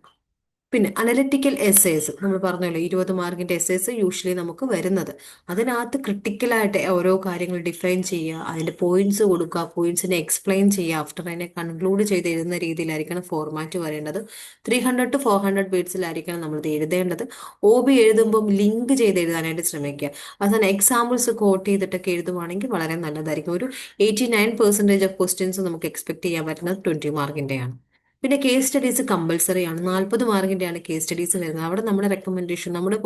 പിന്നെ അനലിറ്റിക്കൽ എസ്സേസ് നമ്മൾ പറഞ്ഞല്ലോ, 20 മാർക്കിന്റെ എസ്സേസ് യൂഷ്വലി നമുക്ക് വരുന്നത്. അതിനകത്ത് ക്രിട്ടിക്കലായിട്ട് ഓരോ കാര്യങ്ങൾ ഡിഫൈൻ ചെയ്യുക, അതിന്റെ പോയിന്റ്സ് കൊടുക്കുക, പോയിന്റ്സിനെ എക്സ്പ്ലെയിൻ ചെയ്യുക, ആഫ്റ്റർ അതിനെ കൺക്ലൂഡ് ചെയ്ത് എഴുതുന്ന രീതിയിലായിരിക്കണം ഫോർമാറ്റ് വരേണ്ടത്. 300 to 400 വേർഡ്സിലായിരിക്കണം നമ്മൾ ഇത് എഴുതേണ്ടത്. OB എഴുതുമ്പം ലിങ്ക് ചെയ്ത് എഴുതാനായിട്ട് ശ്രമിക്കുക. അവസാനം എക്സാമ്പിൾസ് കോട്ട് ചെയ്തിട്ടൊക്കെ എഴുതുവാണെങ്കിൽ വളരെ നല്ലതായിരിക്കും. ഒരു 89% ഓഫ് ക്വസ്റ്റ്യൻസ് നമുക്ക് എക്സ്പെക്ട് ചെയ്യാൻ പറ്റുന്നത് 20 മാർക്കിന്റെയാണ്. പിന്നെ കേസ് സ്റ്റഡീസ് കമ്പൽസറി ആണ്. 40 മാർക്കിൻ്റെയാണ് കേസ് സ്റ്റഡീസ് വരുന്നത്. അവിടെ നമ്മുടെ റെക്കമെൻഡേഷൻ, നമ്മുടെ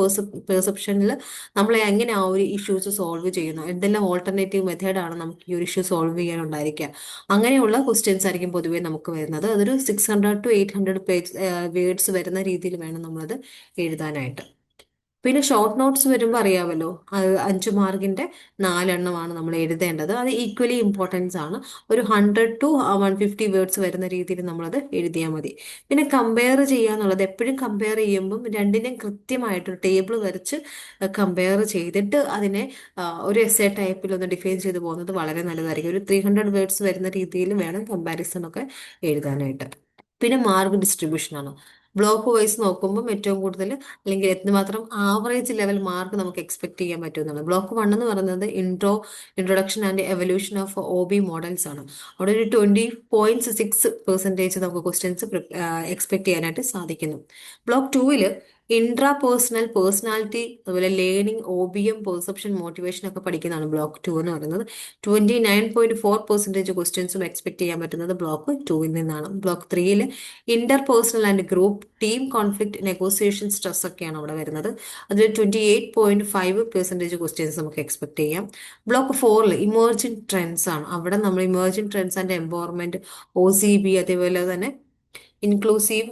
പെർസെപ്ഷനിൽ നമ്മൾ എങ്ങനെ ആ ഒരു ഇഷ്യൂസ് സോൾവ് ചെയ്യുന്നു, എന്തെല്ലാം ഓൾട്ടർനേറ്റീവ് മെത്തേഡാണ് നമുക്ക് ഈ ഒരു ഇഷ്യൂ സോൾവ് ചെയ്യാനുണ്ടായിരിക്കുക, അങ്ങനെയുള്ള ക്വസ്റ്റ്യൻസ് ആയിരിക്കും പൊതുവേ നമുക്ക് വരുന്നത്. അതൊരു 600 to 800 പേജ് വേർഡ്സ് വരുന്ന രീതിയിൽ വേണം നമ്മളത് എഴുതാനായിട്ട്. പിന്നെ ഷോർട്ട് നോട്ട്സ് വരുമ്പോൾ അറിയാമല്ലോ, അത് 5 മാർക്കിന്റെ 4 എണ്ണമാണ് നമ്മൾ എഴുതേണ്ടത്. അത് ഈക്വലി ഇമ്പോർട്ടൻസ് ആണ്. ഒരു 100 to 150 വേർഡ്സ് വരുന്ന രീതിയിൽ നമ്മളത് എഴുതിയാൽ മതി. പിന്നെ കമ്പയർ ചെയ്യാന്നുള്ളത്, എപ്പോഴും കമ്പയർ ചെയ്യുമ്പം രണ്ടിനെയും കൃത്യമായിട്ട് ടേബിൾ വരച്ച് കമ്പയർ ചെയ്തിട്ട് അതിനെ ഒരു എസ്സേ ടൈപ്പിൽ ഒന്ന് ഡിഫൈൻ ചെയ്ത് പോകുന്നത് വളരെ നല്ലതായിരിക്കും. ഒരു 300 വേർഡ്സ് വരുന്ന രീതിയിൽ വേണം കമ്പാരിസൺ ഒക്കെ എഴുതാനായിട്ട്. പിന്നെ മാർക്ക് ഡിസ്ട്രിബ്യൂഷൻ ആണ്. ബ്ലോക്ക് വൈസ് നോക്കുമ്പോൾ ഏറ്റവും കൂടുതൽ അല്ലെങ്കിൽ എന്തുമാത്രം ആവറേജ് ലെവൽ മാർക്ക് നമുക്ക് എക്സ്പെക്ട് ചെയ്യാൻ പറ്റുമെന്നുള്ളത്. ബ്ലോക്ക് 1 എന്ന് പറയുന്നത് introduction and evolution of OB models ആണ്. അവിടെ ഒരു 20.6% നമുക്ക് ക്വസ്റ്റ്യൻസ് എക്സ്പെക്ട് ചെയ്യാനായിട്ട് സാധിക്കുന്നു. ബ്ലോക്ക് 2 ഇൻട്രാ പേഴ്സണാലിറ്റി, അതുപോലെ ലേണിംഗ്, OBM, പെർസെപ്ഷൻ, മോട്ടിവേഷൻ ഒക്കെ പഠിക്കുന്നതാണ് ബ്ലോക്ക് 2 എന്ന് പറയുന്നത്. 29.4% ക്വസ്റ്റ്യൻസും എക്സ്പെക്ട് ചെയ്യാൻ പറ്റുന്നത് ബ്ലോക്ക് 2 നിന്നാണ്. Block 3 interpersonal and group team conflict, negotiation, stress ഒക്കെയാണ് അവിടെ വരുന്നത്. അതിൽ 28.5% ക്വസ്റ്റ്യൻസ് നമുക്ക് എക്സ്പെക്ട് ചെയ്യാം. ബ്ലോക്ക് 4 ഇമേർജിംഗ് ട്രെൻഡ്സ് ആണ്. അവിടെ നമ്മൾ emerging trends and empowerment, OCB, അതേപോലെ തന്നെ ഇൻക്ലൂസീവ്,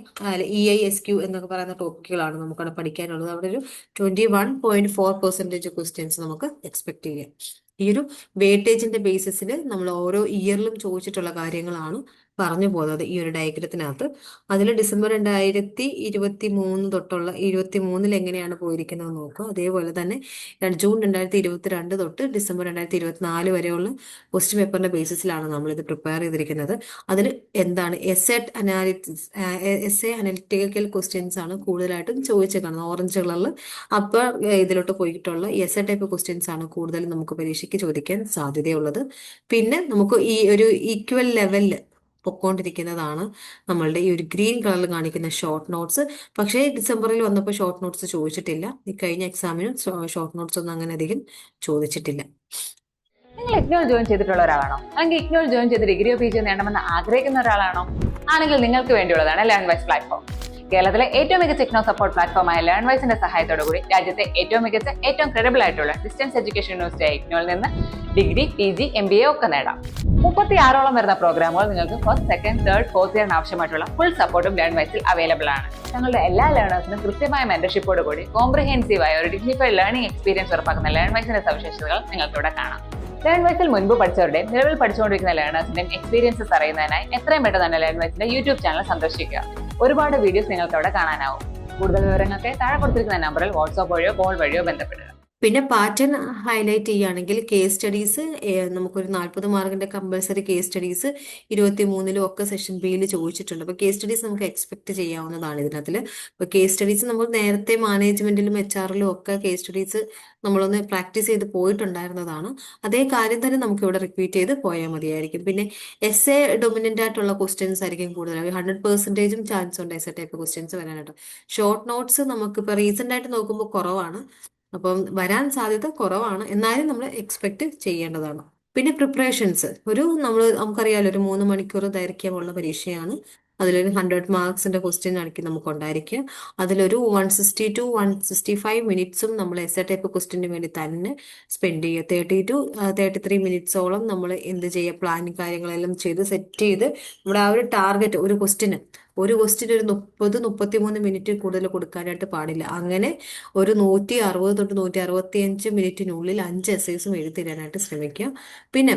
EISQ എന്നൊക്കെ പറയുന്ന ടോപ്പിക്കുകളാണ് നമുക്കവിടെ പഠിക്കാനുള്ളത്. അവിടെ ഒരു 21.4% ക്വസ്റ്റ്യൻസ് നമുക്ക് എക്സ്പെക്ട് ചെയ്യാം. ഈ ഒരു വെയിറ്റേജിന്റെ ബേസിസിൽ നമ്മൾ ഓരോ ഇയറിലും ചോദിച്ചിട്ടുള്ള കാര്യങ്ങളാണ് പറഞ്ഞു പോകുന്നത് ഈ ഒരു ഡയഗ്രത്തിനകത്ത്. അതിൽ ഡിസംബർ 2023 തൊട്ടുള്ള 23 എങ്ങനെയാണ് പോയിരിക്കുന്നത് നോക്കുക. അതേപോലെ തന്നെ ജൂൺ 2022 തൊട്ട് ഡിസംബർ 2024 വരെയുള്ള ക്വസ്റ്റ്യൻ പേപ്പറിന്റെ ബേസിസിലാണ് നമ്മൾ ഇത് പ്രിപ്പയർ ചെയ്തിരിക്കുന്നത്. അതിൽ എന്താണ് എസ്സേ അനലിറ്റിക്കൽ ക്വസ്റ്റ്യൻസ് ആണ് കൂടുതലായിട്ടും ചോദിച്ചു കാണുന്നത്, ഓറഞ്ച് കളറിൽ. അപ്പോൾ ഇതിലോട്ട് പോയിട്ടുള്ള എസ്സേ ടൈപ്പ് ക്വസ്റ്റ്യൻസ് ആണ് കൂടുതലും നമുക്ക് പരീക്ഷയ്ക്ക് ചോദിക്കാൻ സാധ്യതയുള്ളത്. പിന്നെ നമുക്ക് ഈ ഒരു ഈക്വൽ ലെവലിൽ പൊക്കോണ്ടിരിക്കുന്നതാണ് നമ്മളുടെ ഈ ഒരു ഗ്രീൻ കളറിൽ കാണിക്കുന്ന ഷോർട്ട് നോട്ട്സ്. പക്ഷേ ഡിസംബറിൽ വന്നപ്പോൾ ഷോർട്ട് നോട്ട്സ് ചോദിച്ചിട്ടില്ല. ഈ കഴിഞ്ഞ എക്സാമിനും ഷോർട്ട് നോട്ട്സ് ഒന്നും അങ്ങനെ അധികം ചോദിച്ചിട്ടില്ല. നിങ്ങൾ ഇഗ്നോൾ ജോയിൻ ചെയ്തിട്ടുള്ള ഒരാളാണോ, അല്ലെങ്കിൽ ഇഗ്നോൾ ജോയിൻ ചെയ്ത് ഡിഗ്രിയോ PGയോ നേടണമെന്ന് ആഗ്രഹിക്കുന്ന ഒരാളാണോ? ആണെങ്കിൽ നിങ്ങൾക്ക് വേണ്ടിയുള്ളതാണ് ലേൺവൈസ് പ്ലാറ്റ്ഫോം. കേരളത്തിലെ ഏറ്റവും മികച്ച ഇഗ്നോ സപ്പോർട്ട് പ്ലാറ്റ്ഫോമായ ലേൺവൈസിന്റെ സഹായത്തോടു കൂടി രാജ്യത്തെ ഏറ്റവും മികച്ച, ഏറ്റവും ക്രെഡിബിൾ ആയിട്ടുള്ള ഡിസ്റ്റൻസ് എഡ്യൂക്കേഷൻ യൂണിവേഴ്സിറ്റി ഇഗ്നോയിൽ നിന്ന് ഡിഗ്രി, PG, MBA ഒക്കെ നേടാം. 36ഓളം വരുന്ന പ്രോഗ്രാമുകൾ നിങ്ങൾക്ക് ഫസ്റ്റ്, സെക്കൻഡ്, തേർഡ്, ഫോർത്ത് ഇയറിന് ആവശ്യമായിട്ടുള്ള ഫുൾ സപ്പോർട്ടും ലേൺവൈസിൽ അവൈലബിൾ ആണ്. ഞങ്ങളുടെ എല്ലാ ലേണേഴ്സിനും കൃത്യമായ മെന്റർഷിപ്പോട് കൂടി കോംപ്രിഹെൻസീവായ ഒരു ഡിഗ്നിഫൈഡ് ലേണിംഗ് എക്സ്പീരിയൻസ് ഉറപ്പാക്കുന്ന ലേൺവൈസിന്റെ സവിശേഷതകൾ നിങ്ങൾക്ക് ഇവിടെ കാണാം. ലേൺവൈസിൽ മുൻപ് പഠിച്ചവരുടെയും നിലവിൽ പഠിച്ചുകൊണ്ടിരിക്കുന്ന ലേണേഴ്സിന്റെയും എക്സ്പീരിയൻസസ് അറിയുന്നതിനായി എത്രയും പെട്ടെന്ന് തന്നെ ലേൺവൈസിന്റെ യൂട്യൂബ് ചാനൽ സന്ദർശിക്കുക. ഒരുപാട് വീഡിയോസ് നിങ്ങൾക്ക് അവിടെ കാണാനാവും. കൂടുതൽ വിവരങ്ങൾക്ക് താഴെ കൊടുത്തിരിക്കുന്ന നമ്പറിൽ വാട്സ്ആപ്പ് വഴിയോ കോൾ വഴിയോ ബന്ധപ്പെടുക. പിന്നെ പാറ്റേൺ ഹൈലൈറ്റ് ചെയ്യുകയാണെങ്കിൽ കേസ് സ്റ്റഡീസ് നമുക്കൊരു 40 മാർക്കിന്റെ കമ്പൽസറി കേസ് സ്റ്റഡീസ് 23 ഒക്കെ സെഷൻ ബിയിൽ ചോദിച്ചിട്ടുണ്ട്. അപ്പോൾ കേസ് സ്റ്റഡീസ് നമുക്ക് എക്സ്പെക്ട് ചെയ്യാവുന്നതാണ് ഇതിനകത്തിൽ. ഇപ്പോൾ കേസ് സ്റ്റഡീസ് നമ്മൾ നേരത്തെ മാനേജ്മെന്റിലും HR-ലും ഒക്കെ കേസ് സ്റ്റഡീസ് നമ്മളൊന്ന് പ്രാക്ടീസ് ചെയ്ത് പോയിട്ടുണ്ടായിരുന്നതാണ്. അതേ കാര്യം തന്നെ നമുക്ക് ഇവിടെ റിപ്പീറ്റ് ചെയ്ത് പോയാൽ മതിയായിരിക്കും. പിന്നെ എസ്സേ ഡൊമിനന്റ് ആയിട്ടുള്ള ക്വസ്റ്റ്യൻസ് ആയിരിക്കും കൂടുതൽ. 100% ചാൻസ് ഉണ്ട് എസ്സേ ടൈപ്പ് ക്വസ്റ്റ്യൻസ് വരാനായിട്ട്. ഷോർട്ട് നോട്ട്സ് നമുക്കിപ്പോൾ റീസെന്റ് ആയിട്ട് നോക്കുമ്പോൾ കുറവാണ്, അപ്പം വരാൻ സാധ്യത കുറവാണ്. എന്നാലും നമ്മൾ എക്സ്പെക്ട് ചെയ്യേണ്ടതാണ്. പിന്നെ പ്രിപ്പറേഷൻസ് നമുക്കറിയാലോ, ഒരു 3 മണിക്കൂർ ദൈർഘ്യമുള്ള പരീക്ഷയാണ്. അതിലൊരു 100 മാർക്സിന്റെ ക്വസ്റ്റ്യൻ ആയിരിക്കും നമുക്ക് ഉണ്ടായിരിക്കുക. അതിലൊരു 160 to 165 മിനിറ്റ്സും നമ്മൾ എസ്സേ ടൈപ്പ് ക്വസ്റ്റ്യന് വേണ്ടി തന്നെ സ്പെൻഡ് ചെയ്യുക. 30 to 33 മിനിറ്റ്സോളം നമ്മൾ എന്ത് ചെയ്യുക, പ്ലാനിങ് കാര്യങ്ങളെല്ലാം ചെയ്ത് സെറ്റ് ചെയ്ത് നമ്മുടെ ആ ഒരു ടാർഗറ്റ്, ഒരു ക്വസ്റ്റ്യന് ഒരു 30-33 മിനിറ്റ് കൂടുതൽ കൊടുക്കാനായിട്ട് പാടില്ല. അങ്ങനെ ഒരു 160 to 165 മിനിറ്റിനുള്ളിൽ 5 എസ്സേസും എഴുതിയിടാനായിട്ട് ശ്രമിക്കുക. പിന്നെ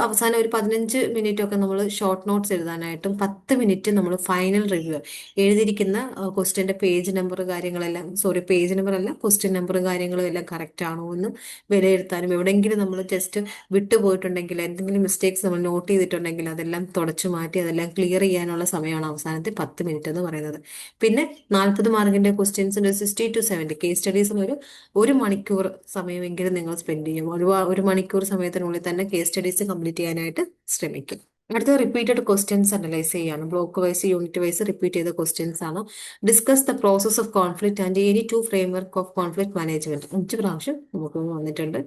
അവസാനം ഒരു 15 മിനിറ്റ് ഒക്കെ നമ്മൾ ഷോർട്ട് നോട്ട്സ് എഴുതാനായിട്ടും 10 മിനിറ്റ് നമ്മൾ ഫൈനൽ റിവ്യൂ, എഴുതിയിരിക്കുന്ന ക്വസ്റ്റ്യൻ്റെ പേജ് നമ്പർ കാര്യങ്ങളെല്ലാം, പേജ് നമ്പർ അല്ല, ക്വസ്റ്റ്യൻ നമ്പറും കാര്യങ്ങളും എല്ലാം കറക്റ്റ് ആണോ എന്ന് വിലയിരുത്താനും, എവിടെയെങ്കിലും നമ്മൾ ജസ്റ്റ് വിട്ടുപോയിട്ടുണ്ടെങ്കിൽ, എന്തെങ്കിലും മിസ്റ്റേക്സ് നമ്മൾ നോട്ട് ചെയ്തിട്ടുണ്ടെങ്കിൽ അതെല്ലാം തുടച്ചു മാറ്റി അതെല്ലാം ക്ലിയർ ചെയ്യാനുള്ള സമയമാണ് അവസാനത്തെ 10 മിനിറ്റ് എന്ന് പറയുന്നത്. പിന്നെ 40 മാർക്കിന്റെ ക്വസ്റ്റ്യൻസിന്റെ 60 to 70 കേസ് സ്റ്റഡീസിന് ഒരു മണിക്കൂർ സമയമെങ്കിലും നിങ്ങൾ സ്പെൻഡ് ചെയ്യും. ഒരു മണിക്കൂർ സമയത്തിനുള്ളിൽ തന്നെ കേസ് സ്റ്റഡീസ് കംപ്ലീറ്റ് ചെയ്യാനായിട്ട് ശ്രമിക്കും. അടുത്ത റിപ്പീറ്റഡ് ക്വസ്റ്റ്യൻസ് അനലൈസ് ചെയ്യാണ്. Block wise, unit wise repeat ചെയ്ത ക്വസ്റ്റ്യൻസ് ആണ്. Discuss the process of conflict and any 2 framework of conflict management 5 പ്രാവശ്യം നമുക്ക് വന്നിട്ടുണ്ട്.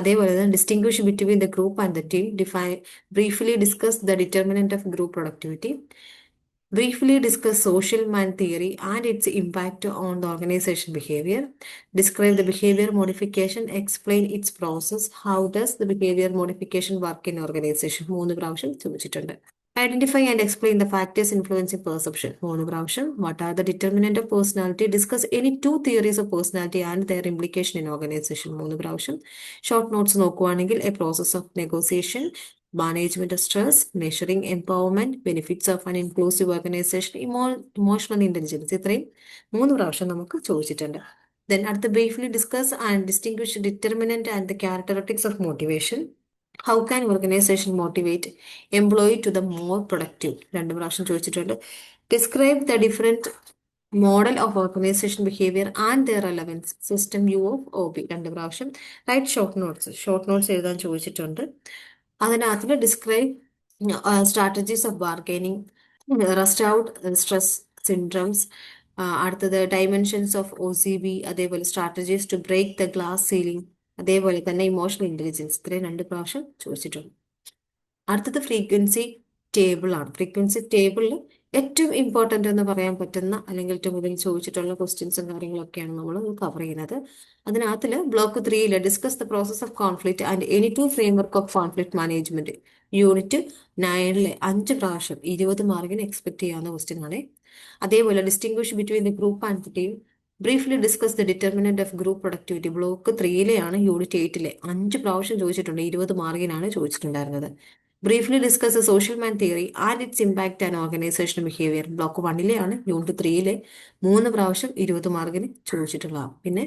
അതേപോലെ തന്നെ distinguish between the group and the team, briefly discuss the determinant of group productivity, Briefly discuss social man theory and its impact on the organization behavior. Describe the behavior modification, explain its process. How does the behavior modification work in organization? മൂന്ന് പ്രാവശ്യം ചോദിച്ചിട്ടുണ്ട്. Identify and explain the factors influencing perception. മൂന്ന് പ്രാവശ്യം. What are the determinant of personality? Discuss any two theories of personality and their implication in organization. മൂന്ന് പ്രാവശ്യം. Short notes നോക്കുവാണെങ്കിൽ a process of negotiation, management of stress, measuring empowerment, benefits of an inclusive organization, emotional intelligence. ഇത്രയും മൂന്ന് പ്രാവശ്യം നമുക്ക് ചോദിച്ചിട്ടുണ്ട്. Then അടുത്ത briefly discuss and distinguish determinant and the characteristics of motivation. How can organization motivate employee to the more productive? രണ്ട് പ്രാവശ്യം ചോദിച്ചിട്ടുണ്ട്. Describe the different model of organization behavior and their relevance. System U of OB. രണ്ട് പ്രാവശ്യം. Write short notes. Short notes എഴുതാൻ ചോദിച്ചിട്ടുണ്ട്. അതിനകത്ത് describe strategies of bargaining, rust out stress syndromes, അടുത്തത് dimensions of OCB, അതേപോലെ strategies to break the glass ceiling, അതേപോലെ തന്നെ emotional intelligence. ഇത്രയും രണ്ട് പ്രാവശ്യം ചോദിച്ചിട്ടുണ്ട്. അടുത്തത് ഫ്രീക്വൻസി ടേബിൾ ആണ്. ഫ്രീക്വൻസി ടേബിളിൽ ഏറ്റവും ഇമ്പോർട്ടൻ്റ് എന്ന് പറയാൻ പറ്റുന്ന അല്ലെങ്കിൽ ഏറ്റവും കൂടുതൽ ചോദിച്ചിട്ടുള്ള ക്വസ്റ്റ്യൻസും കാര്യങ്ങളൊക്കെയാണ് നമ്മൾ കവർ ചെയ്യുന്നത്. അതിനകത്തിൽ block 3 discuss the process of conflict and any two framework of conflict management. Unit 9 5 പ്രാവശ്യം 20 മാർക്കിന് എക്സ്പെക്ട് ചെയ്യാവുന്ന ക്വസ്റ്റ്യൻ ആണ്. അതേപോലെ distinguish between the group and the team. Briefly discuss the determinant of group productivity. Block 3 unit 8 5 പ്രാവശ്യം ചോദിച്ചിട്ടുണ്ട്. 20 മാർക്കിനാണ് ചോദിച്ചിട്ടുണ്ടായിരുന്നത്. Briefly discuss the social man theory and its impact and organisation behaviour. Block 1 unit 3 3 പ്രാവശ്യം 20 മാർക്കിന് ചോദിച്ചിട്ടുള്ളതാണ്. പിന്നെ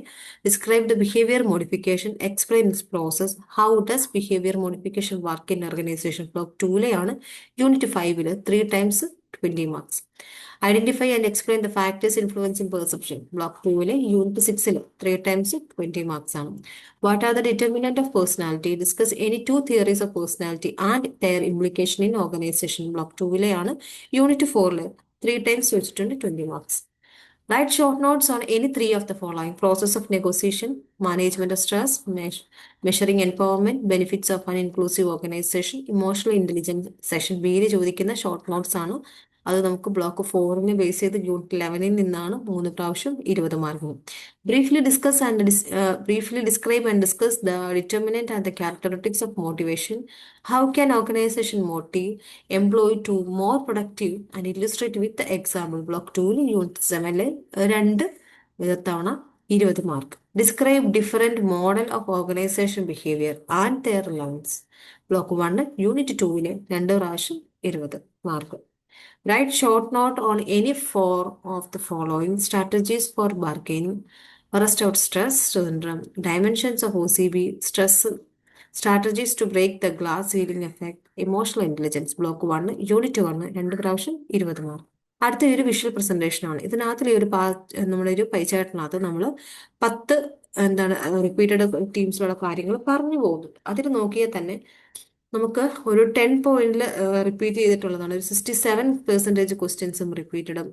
describe the behaviour modification, explain this process, how does behaviour modification work in organisation. Block 2 unit 5 3 times 20 marks. Identify and explain the factors influencing perception. Block 2 unit 6 3 times 20 marks ആണ്. What are the determinant of personality? Discuss any two theories of personality and their implication in organisation. Block 2 unit 4 3 times ചോദിച്ചിട്ടുണ്ട്, 20 marks. Write short notes on any three of the following: process of negotiation, management of stress, measuring empowerment, benefits of an inclusive organization, emotional intelligence. Session ബിയിൽ ചോദിക്കുന്ന short notes ആണ്. അത് നമുക്ക് block 4 base ചെയ്ത് unit 11 നിന്നാണ് 3 പ്രാവശ്യം 20 മാർക്കിന്. Briefly describe and discuss the determinant and the characteristics of motivation. How can organization motivate employee to more productive and illustrate with the example. Block 2 unit 7 2 തവണ 20 mark. Describe different model of organization behavior and their relevance. Block 1 unit 2 2 പ്രാവശ്യം 20 mark. Write short note on any four of the following: strategies for bargaining, rest out stress syndrome, dimensions of OCB, stress, strategies to break the glass ceiling effect, emotional intelligence. Block 1 unit 1 2 പ്രാവശ്യം 20 mark. അടുത്ത ഒരു visual presentation ആണ്. ഇതിനകത്തിൽ ഈ ഒരു നമ്മുടെ ഒരു പൈചാർട്ടിനകത്ത് നമ്മൾ 10 repeated ടീംസിലുള്ള കാര്യങ്ങൾ പറഞ്ഞു പോകുന്നുണ്ട്. അതിൽ നോക്കിയാൽ തന്നെ നമുക്ക് ഒരു 10 പോയിന്റിൽ റിപ്പീറ്റ് ചെയ്തിട്ടുള്ളതാണ്. ഒരു 67% ക്വസ്റ്റ്യൻസും റിപ്പീറ്റഡും.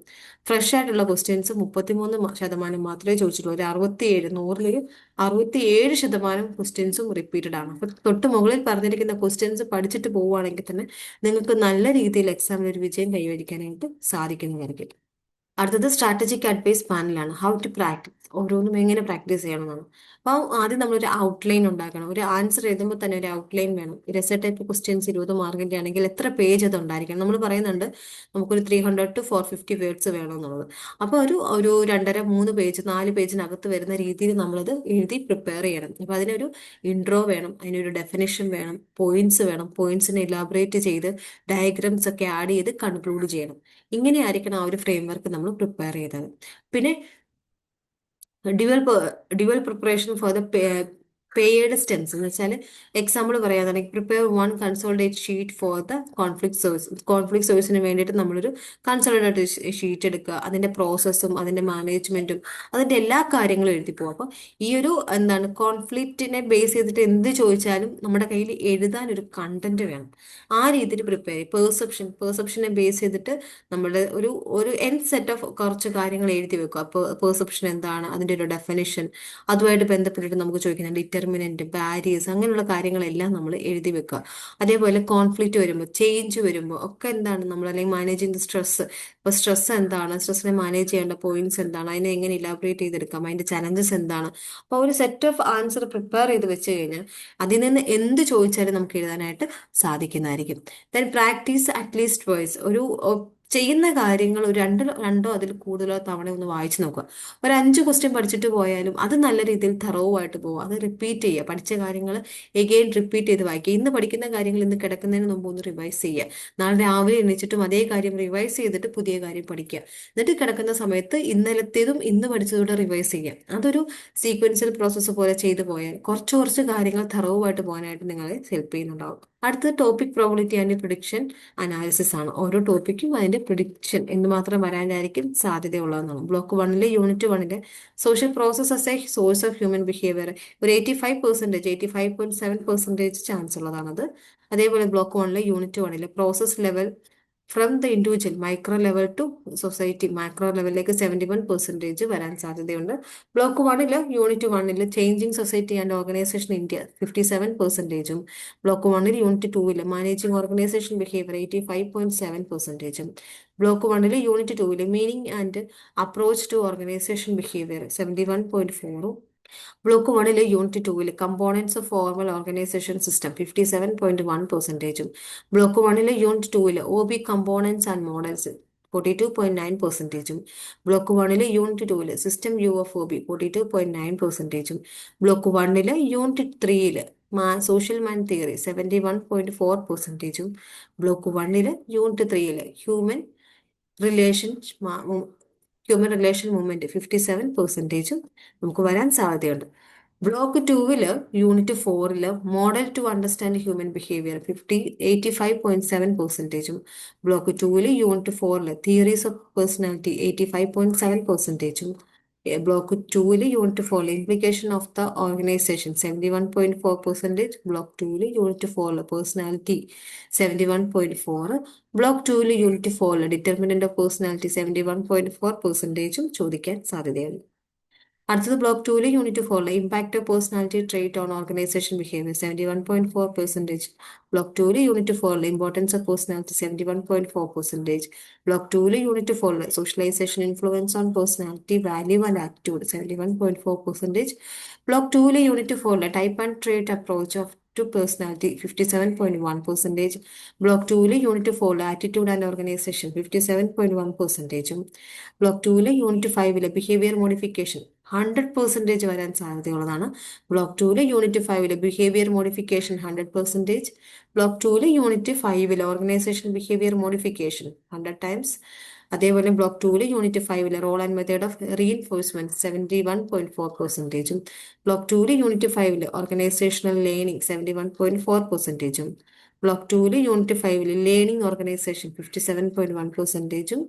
ഫ്രഷ് ആയിട്ടുള്ള ക്വസ്റ്റ്യൻസ് 33% മാത്രമേ ചോദിച്ചിട്ടുള്ളൂ. ഒരു 67% ക്വസ്റ്റ്യൻസും റിപ്പീറ്റഡ് ആണ്. അപ്പൊ തൊട്ട് മുകളിൽ പറഞ്ഞിരിക്കുന്ന ക്വസ്റ്റ്യൻസ് പഠിച്ചിട്ട് പോവുകയാണെങ്കിൽ തന്നെ നിങ്ങൾക്ക് നല്ല രീതിയിൽ എക്സാമിൽ ഒരു വിജയം കൈവരിക്കാനായിട്ട് സാധിക്കുന്നതായിരിക്കും. അടുത്തത് സ്ട്രാറ്റജിക് അഡ്വൈസ് പാനലാണ്. ഹൗ ടു പ്രാക്ടീസ്, ഓരോന്നും എങ്ങനെ പ്രാക്ടീസ് ചെയ്യണമെന്നാണ്. അപ്പോൾ ആദ്യം നമ്മളൊരു ഔട്ട്ലൈൻ ഉണ്ടാക്കണം. ഒരു ആൻസർ എഴുതുമ്പോൾ തന്നെ ഒരു ഔട്ട്ലൈൻ വേണം. രസ ടൈപ്പ് ക്വസ്റ്റ്യൻസ് 20 മാർക്കിന്റെ ആണെങ്കിൽ എത്ര പേജ് അത് ഉണ്ടായിരിക്കണം. നമ്മൾ പറയുന്നുണ്ട് നമുക്കൊരു 300 to 450 വേർഡ്സ് വേണമെന്നുള്ളത്. അപ്പോൾ ഒരു 2.5-3 പേജ് 4 പേജിനകത്ത് വരുന്ന രീതിയിൽ നമ്മളത് എഴുതി പ്രിപ്പയർ ചെയ്യണം. അപ്പോൾ അതിനൊരു ഇൻട്രോ വേണം, അതിനൊരു ഡെഫിനിഷൻ വേണം, പോയിന്റ്സ് വേണം, പോയിന്റ്സിനെ ഇലാബറേറ്റ് ചെയ്ത് ഡയഗ്രാംസ് ഒക്കെ ആഡ് ചെയ്ത് കൺക്ലൂഡ് ചെയ്യണം. ഇങ്ങനെയായിരിക്കണം ആ ഒരു ഫ്രെയിം വർക്ക് നമ്മൾ പ്രിപ്പയർ ചെയ്തത്. പിന്നെ dual preparation for the paid stems എന്ന് വെച്ചാൽ എക്സാമ്പിൾ പറയാന്നുണ്ടെങ്കിൽ prepare 1 consolidate sheet for the conflict source. Conflict സോഴ്സിന് വേണ്ടിയിട്ട് നമ്മളൊരു കൺസോളിഡേറ്റ് ഷീറ്റ് എടുക്കുക. അതിന്റെ പ്രോസസ്സും അതിന്റെ മാനേജ്മെന്റും അതിന്റെ എല്ലാ കാര്യങ്ങളും എഴുതി പോകും. അപ്പോൾ ഈ ഒരു കോൺഫ്ലിക്റ്റിനെ ബേസ് ചെയ്തിട്ട് എന്ത് ചോദിച്ചാലും നമ്മുടെ കയ്യിൽ എഴുതാൻ ഒരു കണ്ടന്റ് വേണം. ആ രീതിയിൽ പ്രിപ്പയർ ചെയ്യും. പെർസെപ്ഷനെ ബേസ് ചെയ്തിട്ട് നമ്മുടെ ഒരു സെറ്റ് ഓഫ് കുറച്ച് കാര്യങ്ങൾ എഴുതി വെക്കുക. അപ്പോൾ പെർസെപ്ഷൻ എന്താണ്, അതിന്റെ ഒരു ഡെഫിനിഷൻ, അതുമായിട്ട് ബന്ധപ്പെട്ടിട്ട് നമുക്ക് ചോദിക്കുന്ന ഡിറ്റർമിനന്റ്, ബാരിയേഴ്സ്, അങ്ങനെയുള്ള കാര്യങ്ങളെല്ലാം നമ്മൾ എഴുതി വെക്കുക. അതേപോലെ കോൺഫ്ലിക്റ്റ് വരുമ്പോൾ, ചേഞ്ച് വരുമ്പോൾ ഒക്കെ എന്താണ് നമ്മൾ, അല്ലെങ്കിൽ മാനേജിങ് ദ സ്ട്രെസ്, ഇപ്പോൾ സ്ട്രെസ് എന്താണ്, സ്ട്രെസ്സിനെ മാനേജ് ചെയ്യേണ്ട പോയിന്റ്സ് എന്താണ്, അതിനെ എങ്ങനെ ഇലാബറേറ്റ് ചെയ്തെടുക്കാം, അതിന്റെ ചലഞ്ചസ് എന്താണ്. അപ്പോൾ ഒരു സെറ്റ് ഓഫ് ആൻസർ പ്രിപ്പയർ ചെയ്ത് വെച്ച് കഴിഞ്ഞാൽ അതിൽ നിന്ന് എന്ത് ചോദിച്ചാലും നമുക്ക് എഴുതാനായിട്ട് സാധിക്കുന്നതായിരിക്കും. ദെൻ പ്രാക്ടീസ് അറ്റ്ലീസ്റ്റ് വോയിസ്, ഒരു ചെയ്യുന്ന കാര്യങ്ങൾ ഒരു രണ്ടോ അതിൽ കൂടുതലോ തവണ ഒന്ന് വായിച്ചു നോക്കുക. ഒരു 5 ക്വസ്റ്റ്യൻ പഠിച്ചിട്ട് പോയാലും അത് നല്ല രീതിയിൽ തറവ് ആയിട്ട് പോകുക. അത് റിപ്പീറ്റ് ചെയ്യുക. പഠിച്ച കാര്യങ്ങൾ എഗെയിൻ റിപ്പീറ്റ് ചെയ്ത് വായിക്കുക. ഇന്ന് പഠിക്കുന്ന കാര്യങ്ങൾ ഇന്ന് കിടക്കുന്നതിന് മുമ്പ് ഒന്ന് റിവൈസ് ചെയ്യുക. നാളെ രാവിലെ എണീച്ചിട്ടും അതേ കാര്യം റിവൈസ് ചെയ്തിട്ട് പുതിയ കാര്യം പഠിക്കുക. എന്നിട്ട് കിടക്കുന്ന സമയത്ത് ഇന്നലത്തേതും ഇന്ന് പഠിച്ചതോടെ റിവൈസ് ചെയ്യുക. അതൊരു സീക്വൻഷ്യൽ പ്രോസസ്സ് പോലെ ചെയ്തു പോയാൽ കുറച്ച് കുറച്ച് കാര്യങ്ങൾ തറവുമായിട്ട് പോകാനായിട്ട് നിങ്ങളെ ഹെൽപ്പ് ചെയ്യുന്നുണ്ടാവും. അടുത്തത് topic probability and prediction analysis ആണ്. ഓരോ ടോപ്പിക്കും അതിന്റെ പ്രിഡിക്ഷൻ എന്തുമാത്രം വരാനായിരിക്കും സാധ്യതയുള്ളതെന്നാണ്. Block 1 unit 1 social process as a source of human behaviour ഒരു 85% ചാൻസ് ഉള്ളതാണത്. അതേപോലെ block 1 unit 1 process level from the individual micro level to society, macro ലെവലിലേക്ക് 71% വരാൻ സാധ്യതയുണ്ട്. Block 1 unit 1 changing society and organisation India 57%, block 1 unit 2 managing organisation behaviour 85.7%, block 1 unit 2 meaning and approach to organisation behaviour 71.4, block 1 unit 2 components of formal organisation system 57.1%, block 1 unit 2 OB components and models 42.9%, block 1 unit 2 system view of OB 42.9%, block 1 unit 3 social man theory 71.4%, block 1 unit 3 relation human relation movement 57% നമുക്ക് വരാൻ സാധ്യതയുണ്ട്. Block 2 unit 4 model to understand human behaviour 85.7%, block 2 unit 4 theories of personality 85.7%, block 2 unit 4 implication of the organisation 71.4%, block 2 unit 4 personality 71.4, block 2 unit 4 determinant of personality 71.4% ചോദിക്കാൻ സാധ്യതയുണ്ട്. അടുത്തത് block 2 unit 4 impact of personality trait on organisation behaviour 71.4%, block 2 unit 4 importance of personality 71.4%, block 2 unit 4 socialisation influence on personality value and attitude 71.4%, block 2 unit 4 type and trait approach of to personality 57.1%, block 2 unit 4 attitude and organisation 57.1%, block 2 unit 5 behaviour modification 100% വരാൻ സാധ്യതയുള്ളതാണ്. Block 2 unit 5 behaviour modification 100%, block 2 unit 5 organisation behaviour modification 100 times. അതേപോലെ block 2 unit 5 role and method of reinforcement 71.4%, block 2 unit 5 organisational learning 71.4%, block 2 unit 5 learning organisation 57.1%,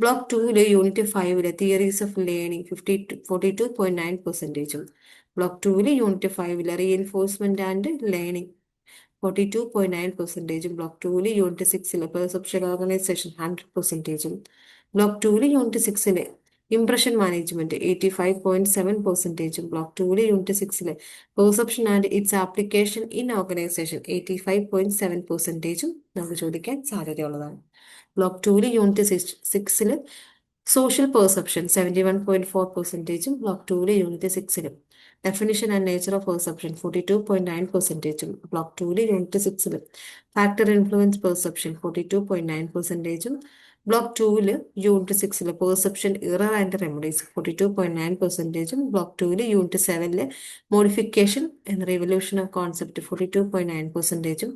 block 2 unit 5 theories of learning 42.9%, block 2 unit 5 reinforcement and learning 42.9%, block 2 unit 6 perception organisation 100%, block 2 unit 6 impression management 85.7%, block 2 unit 6 perception and its application in organisation 85.7% നമുക്ക് ചോദിക്കാൻ സാധ്യതയുള്ളതാണ്. Block 2 unit 6 social perception 71.4%, block 2 unit 6 definition and nature of perception 42.9%, block 2 unit 6 factor influence perception 42.9%, block 2 unit 6 perception error and remedies 42.9%, block 2 unit 7 modification and revolution of concept 42.9%,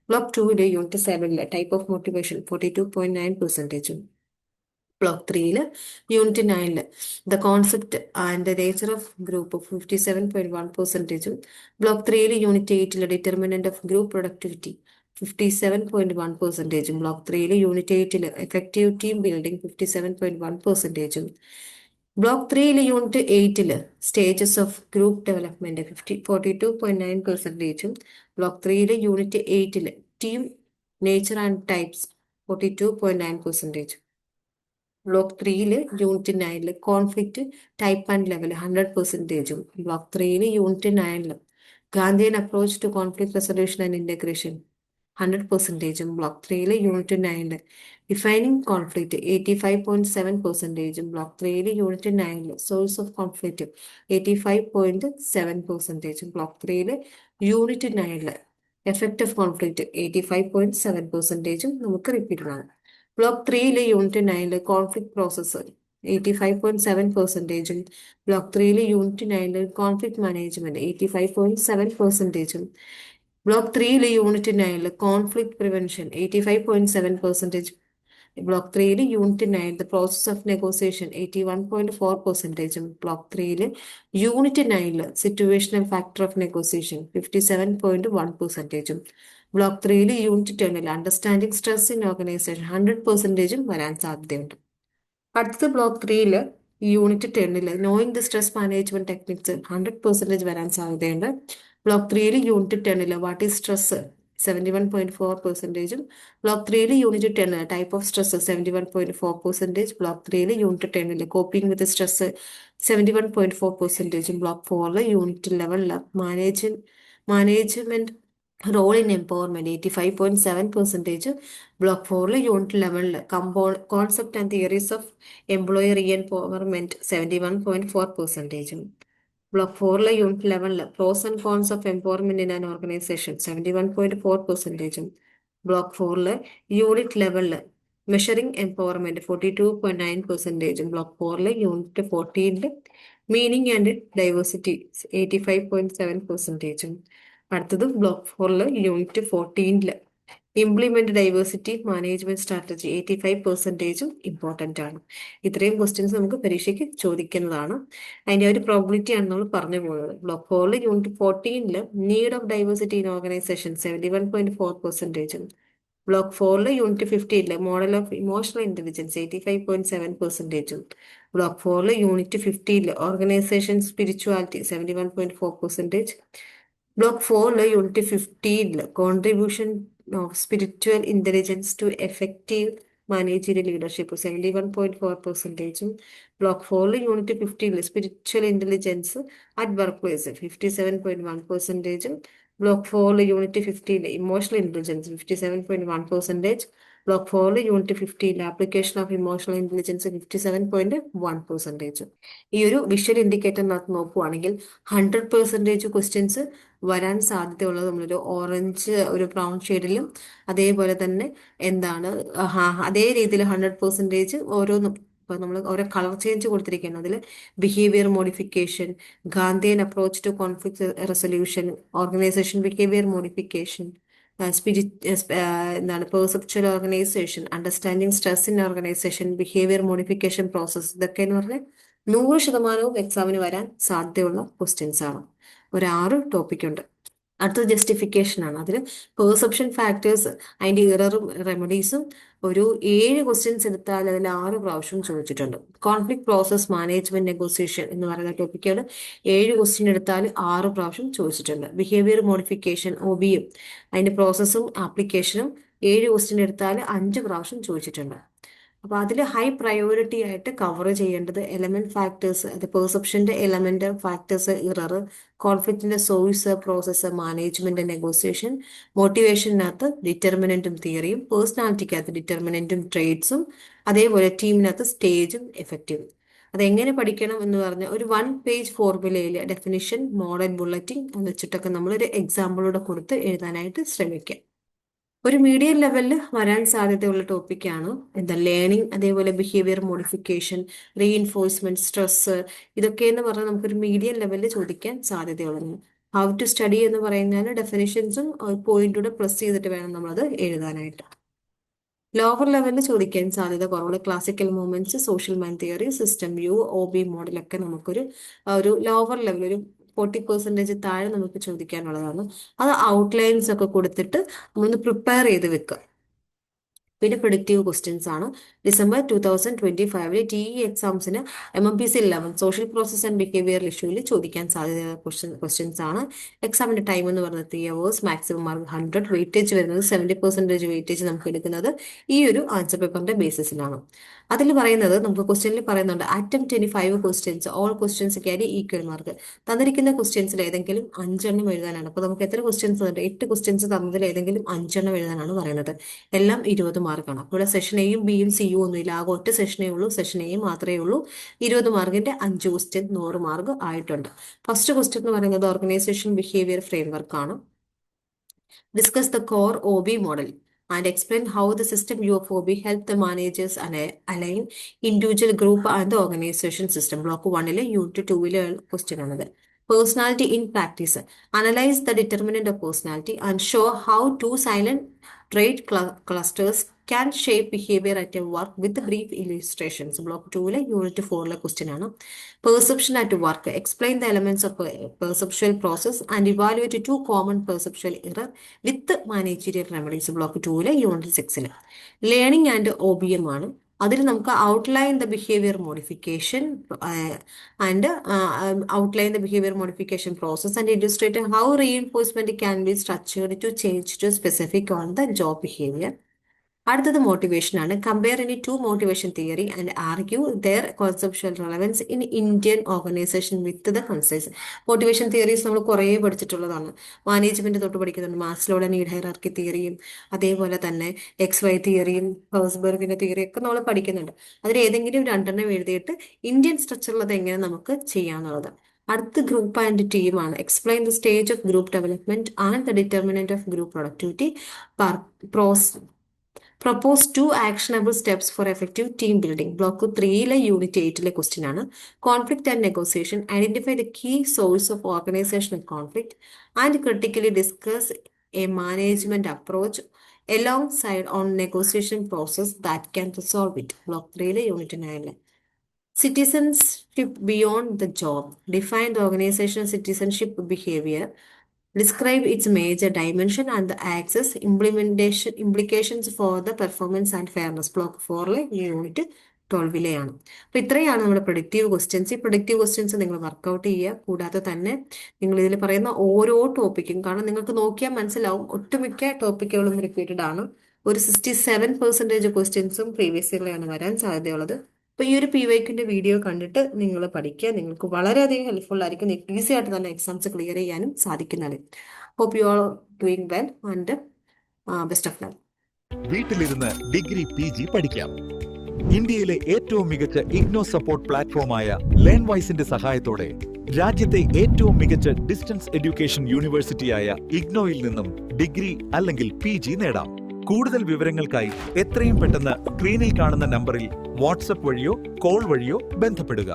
block 2 unit 7 type of motivation 42.9%, block 3 unit 9 the concept and the nature of group 57.1%, block 3 unit 8 determinant of group productivity 57.1%, block 3 unit 8 effective team building 57.1%, block 3 unit 8 stages of group development 42.9%, block 3 unit 8 team nature and types 42.9%, block 3 unit 9 conflict type and level 100%, block 3 unit 9 Gandhian approach to conflict resolution and integration 100%. Block 3 unit 9 defining conflict 85.7%. Block 3 unit 9 source of conflict 85.7%. Block 3 unit 9 effect of conflict 85.7%. നമുക്ക് repeat ആണ്. Block 3 unit 9 conflict process 85.7%. Block 3 unit 9 conflict management 85.7%. Block 3 unit 9 conflict prevention 85.7%. Block 3 unit 9 process of negotiation 81.4%. Block 3 unit 9 situational factor of negotiation 57.1%. Block 3 unit 10 understanding stress in organization 100% വരാൻ സാധ്യതയുണ്ട്. അടുത്ത block 3 unit 10 knowing the stress management techniques 100% വരാൻ സാധ്യതയുണ്ട്. Block 3 unit 10 what is stress 71.4%. Block 3 unit 10 type of stress 71.4%. Block 3 unit 10 coping with stress 71.4%. Block 4 unit 11 management role in empowerment 85.7%. Block 4 unit 11 concept and theories of employee reempowerment 71.4%. Block 4 unit 11 pros and cons of empowerment in an organization 71.4%. Block 4 unit 11 measuring empowerment 42.9%. Block 4 unit 14 meaning and diversity 85.7%. അടുത്തത് block 4 unit 14 implement diversity management strategy 85%. Important ആണ്. ഇത്രയും questions നമുക്ക് പരീക്ഷയ്ക്ക് ചോദിക്കുന്നതാണ്. അതിന്റെ ഒരു probability ആണ് നമ്മൾ പറഞ്ഞു പോകുന്നത്. Block 4 unit 14 need of diversity in organization 71.4%. Block 4 unit 15 model of emotional intelligence 85.7%. Block 4 unit 15 organization spirituality 71.4%. Block 4 unit 15 contribution of spiritual intelligence to effective managerial leadership 71.4%. Block 4 unit 15 spiritual intelligence at work place 57.1%. Block 4 unit 15 emotional intelligence 57.1%. Block 4 unit 15 application of emotional intelligence 57.1%. ഈ ഒരു visual ഇൻഡിക്കേറ്ററിനകത്ത് നോക്കുവാണെങ്കിൽ 100% questions വരാൻ സാധ്യതയുള്ളത് നമ്മളൊരു orange ഒരു brown ഷെയ്ഡിലും അതേപോലെ തന്നെ എന്താണ് അതേ രീതിയിൽ 100% ഓരോന്നും ഇപ്പൊ നമ്മൾ ഓരോ കളർ ചേഞ്ച് കൊടുത്തിരിക്കുകയാണ്. അതിൽ behaviour modification, Gandhian approach to conflict resolution, organisation behaviour modification, spirit എന്താണ് perceptual organisation, understanding stress in organisation, behaviour modification process, ഇതൊക്കെ എന്ന് പറഞ്ഞാൽ 100% എക്സാമിന് വരാൻ സാധ്യതയുള്ള ക്വസ്റ്റ്യൻസ് ആണ്. ഒരു 6 ടോപ്പിക് ഉണ്ട്. അടുത്തത് ജസ്റ്റിഫിക്കേഷൻ ആണ്. അതിൽ പെർസെപ്ഷൻ ഫാക്ടേഴ്സ് അതിന്റെ ഇററും റെമഡീസും ഒരു 7 ക്വസ്റ്റ്യൻസ് എടുത്താൽ അതിൽ 6 പ്രാവശ്യം ചോദിച്ചിട്ടുണ്ട്. കോൺഫ്ലിക്ട് പ്രോസസ് മാനേജ്മെന്റ് നെഗോസിയേഷൻ എന്ന് പറയുന്ന ടോപ്പിക്കാണ്. 7 ക്വസ്റ്റ്യൻ എടുത്താൽ 6 പ്രാവശ്യം ചോദിച്ചിട്ടുണ്ട്. ബിഹേവിയർ മോഡിഫിക്കേഷൻ ഒബിയും അതിന്റെ പ്രോസസ്സും ആപ്ലിക്കേഷനും 7 ക്വസ്റ്റ്യൻ എടുത്താൽ 5 പ്രാവശ്യം ചോദിച്ചിട്ടുണ്ട്. അപ്പൊ അതിൽ ഹൈ പ്രയോറിറ്റി ആയിട്ട് കവർ ചെയ്യേണ്ടത് എലമെന്റ് ഫാക്ടേഴ്സ്, അത് പെർസെപ്ഷന്റെ എലമെന്റ് ഫാക്ടേഴ്സ്, ഇറർ, കോൺഫ്ലിക്റ്റിന്റെ സോഴ്സ്, പ്രോസസ്സ്, മാനേജ്മെന്റ്, നെഗോസിയേഷൻ, മോട്ടിവേഷനകത്ത് ഡിറ്റർമിനന്റും തിയറിയും, പേഴ്സണാലിറ്റിക്കകത്ത് ഡിറ്റർമിനന്റും ട്രേഡ്സും, അതേപോലെ ടീമിനകത്ത് സ്റ്റേജും എഫക്റ്റീവും. അതെങ്ങനെ പഠിക്കണം എന്ന് പറഞ്ഞാൽ ഒരു 1 പേജ് ഫോർമുലയിൽ ഡെഫിനിഷൻ, മോഡൽ, ബുള്ളറ്റിംഗ് വെച്ചിട്ടൊക്കെ നമ്മളൊരു എക്സാമ്പിളൂടെ കൊടുത്ത് എഴുതാനായിട്ട് ശ്രമിക്കാം. ഒരു മീഡിയം ലെവലിൽ വരാൻ സാധ്യതയുള്ള ടോപ്പിക്കാണ് എന്താ ലേണിംഗ്, അതേപോലെ ബിഹേവിയർ മോഡിഫിക്കേഷൻ, റീഇൻഫോഴ്സ്മെന്റ്, സ്ട്രെസ്, ഇതൊക്കെ എന്ന് പറഞ്ഞാൽ നമുക്കൊരു മീഡിയം ലെവലിൽ ചോദിക്കാൻ സാധ്യതയുള്ളത്. ഹൗ ടു സ്റ്റഡി എന്ന് പറയുന്നത് ഡെഫിനിഷൻസും പോയിന്റൂടെ പ്ലസ് ചെയ്തിട്ട് വേണം നമ്മളത് എഴുതാനായിട്ട്. ലോവർ ലെവലിൽ ചോദിക്കാൻ സാധ്യത കുറവുള്ള classical movements, social mind theory, system view, OB മോഡലൊക്കെ നമുക്കൊരു ഒരു ലോവർ ലെവൽ ഒരു 40% താഴെ നമുക്ക് ചോദിക്കാനുള്ളതാണ്. അത് ഔട്ട്ലൈൻസ് ഒക്കെ കൊടുത്തിട്ട് നമ്മളൊന്ന് പ്രിപ്പയർ ചെയ്ത് വെക്കുക. പിന്നെ പ്രിഡിക്റ്റീവ് ക്വസ്റ്റ്യൻസ് ആണ്. ഡിസംബർ 2025 TE എക്സാംസിന് MMPC 11 social process and behaviour ഇഷ്യൂവിൽ ചോദിക്കാൻ സാധ്യതയുള്ള ക്വസ്റ്റ്യൻസ് ആണ്. എക്സാമിന്റെ ടൈം എന്ന് പറയുന്നത് 3 hours, മാക്സിമം മാർക്ക് 100, വെയിറ്റേജ് വരുന്നത് 70% വെയിറ്റേജ് നമുക്ക് എടുക്കുന്നത് ഈ ഒരു ആൻസർ പേപ്പറിന്റെ ബേസിസിലാണ്. അതിൽ പറയുന്നത് നമുക്ക് ക്വസ്റ്റ്യനിൽ പറയുന്നുണ്ട് attempt 25 questions, all questions carry equal mark. തന്നിരിക്കുന്ന ക്വസ്റ്റ്യൻസിൽ ഏതെങ്കിലും 5 എണ്ണം എഴുതാനാണ്. അപ്പോൾ നമുക്ക് എത്ര ക്വസ്റ്റ്യൻസ് ഉണ്ട്? 8 ക്വസ്റ്റ്യൻസ് തന്നതിൽ ഏതെങ്കിലും 5 എണ്ണം എഴുതാനാണ് പറയുന്നത്. എല്ലാം 20 മാർക്കാണ്. അപ്പോൾ ഇവിടെ സെഷൻ എയും ബിയും സിയും ഒന്നുമില്ല, ആകെ ഒറ്റ സെഷനേ ഉള്ളൂ. സെഷൻ എയും മാത്രമേ ഉള്ളൂ. 20 മാർക്കിന്റെ 5 ക്വസ്റ്റ്യൻ 100 മാർക്ക് ആയിട്ടുണ്ട്. ഫസ്റ്റ് ക്വസ്റ്റ്യൻ എന്ന് പറയുന്നത് ഓർഗനൈസേഷൻ ബിഹേവിയർ ഫ്രെയിംവർക്ക് ആണ്. Discuss the core OB model and explain how the system view of OB help the managers align individual, group and the organization system. Block 1 Unit 2 question another. Personality in practice. Analyze the determinant of personality and show how two silent trait clusters can shape behavior at a work with brief illustrations. Block 2 Unit 4 question ആണ്. Perception at work. Explain the elements of perceptual process and evaluate 2 common perceptual error with managerial remedies. Block 2 Unit 6. Learning and OBM ആണ്. അതിൽ നമുക്ക് outline the behaviour modification outline the behavior modification process and illustrate how reinforcement can be structured to change to specific on the job behavior. അടുത്തത് motivation ആണ്. Compare any two motivation theory and argue their conceptual relevance in Indian organization with the concise. Motivation theories നമ്മൾ കുറേ പഠിച്ചിട്ടുള്ളതാണ്. Management തൊട്ട് പഠിക്കുന്നുണ്ട്. മാസ്ലോയുടെ need hierarchy തിയറിയും അതേപോലെ തന്നെ XY തിയറിയും ഹേഴ്സ്ബർഗിന്റെ തിയറിയും ഒക്കെ നമ്മൾ പഠിക്കുന്നുണ്ട്. അതിൽ ഏതെങ്കിലും 2 എണ്ണം എഴുതിയിട്ട് ഇന്ത്യൻ സ്ട്രക്ചറിൽ അത് എങ്ങനെ നമുക്ക് ചെയ്യാന്നുള്ളത്. അടുത്ത ഗ്രൂപ്പ് ആൻഡ് ടീമാണ്. Explain the stage of group development and the determinant of group productivity. Propose 2 actionable steps for effective team building. Block 3 Unit 8 question ആണ്. Conflict and negotiation. Identify the key source of organizational conflict and critically discuss a management approach alongside on negotiation process that can resolve it. Block 3 Unit 9. Citizenship beyond the job. Define the organizational citizenship behavior. Describe its major dimension and the access implications for the performance and fairness. Block 4 Unit 12 ആണ്. അപ്പോൾ ഇത്രയാണ് നമ്മുടെ productive questions. ഈ productive questions നിങ്ങൾ workout ചെയ്യുക. കൂടാതെ തന്നെ നിങ്ങൾ ഇതിൽ പറയുന്ന ഓരോ ടോപ്പിക്കും, കാരണം നിങ്ങൾക്ക് നോക്കിയാൽ മനസ്സിലാവും ഒട്ടുമിക്ക ടോപ്പിക്കുകളും റിപ്പീറ്റഡ് ആണ്. ഒരു 67% ക്വസ്റ്റ്യൻസും പ്രീവിയസ് ഇയറിലാണ് വരാൻ സാധ്യതയുള്ളത്. അപ്പോൾ ഈ ഒരു PYQന്റെ വീഡിയോ കണ്ടിട്ട് നിങ്ങൾ പഠിക്കുക. നിങ്ങൾക്ക് വളരെയധികം ഹെൽപ്ഫുൾ ആയിരിക്കും. നിങ്ങൾക്ക് ഈസി ആയിട്ട് തന്നെ എക്സാംസ് ക്ലിയർ ചെയ്യാനും സാധിക്കുന്നതാണ്. Hope you are doing well and best of luck. വീട്ടിലിരുന്ന് ഡിഗ്രി PG പഠിക്കാം. ഇന്ത്യയിലെ ഏറ്റവും മികച്ച ഇഗ്നോ സപ്പോർട്ട് പ്ലാറ്റ്ഫോമായ ലേൺവൈസിന്റെ സഹായത്തോടെ രാജ്യത്തെ ഏറ്റവും മികച്ച ഡിസ്റ്റൻസ് എഡ്യൂക്കേഷൻ യൂണിവേഴ്സിറ്റിയായ ഇഗ്നോയിൽ നിന്നും ഡിഗ്രി അല്ലെങ്കിൽ PG നേടാം. കൂടുതൽ വിവരങ്ങൾക്കായി എത്രയും പെട്ടെന്ന് സ്ക്രീനിൽ കാണുന്ന നമ്പറിൽ വാട്സ്ആപ്പ് വഴിയോ കോൾ വഴിയോ ബന്ധപ്പെടുക.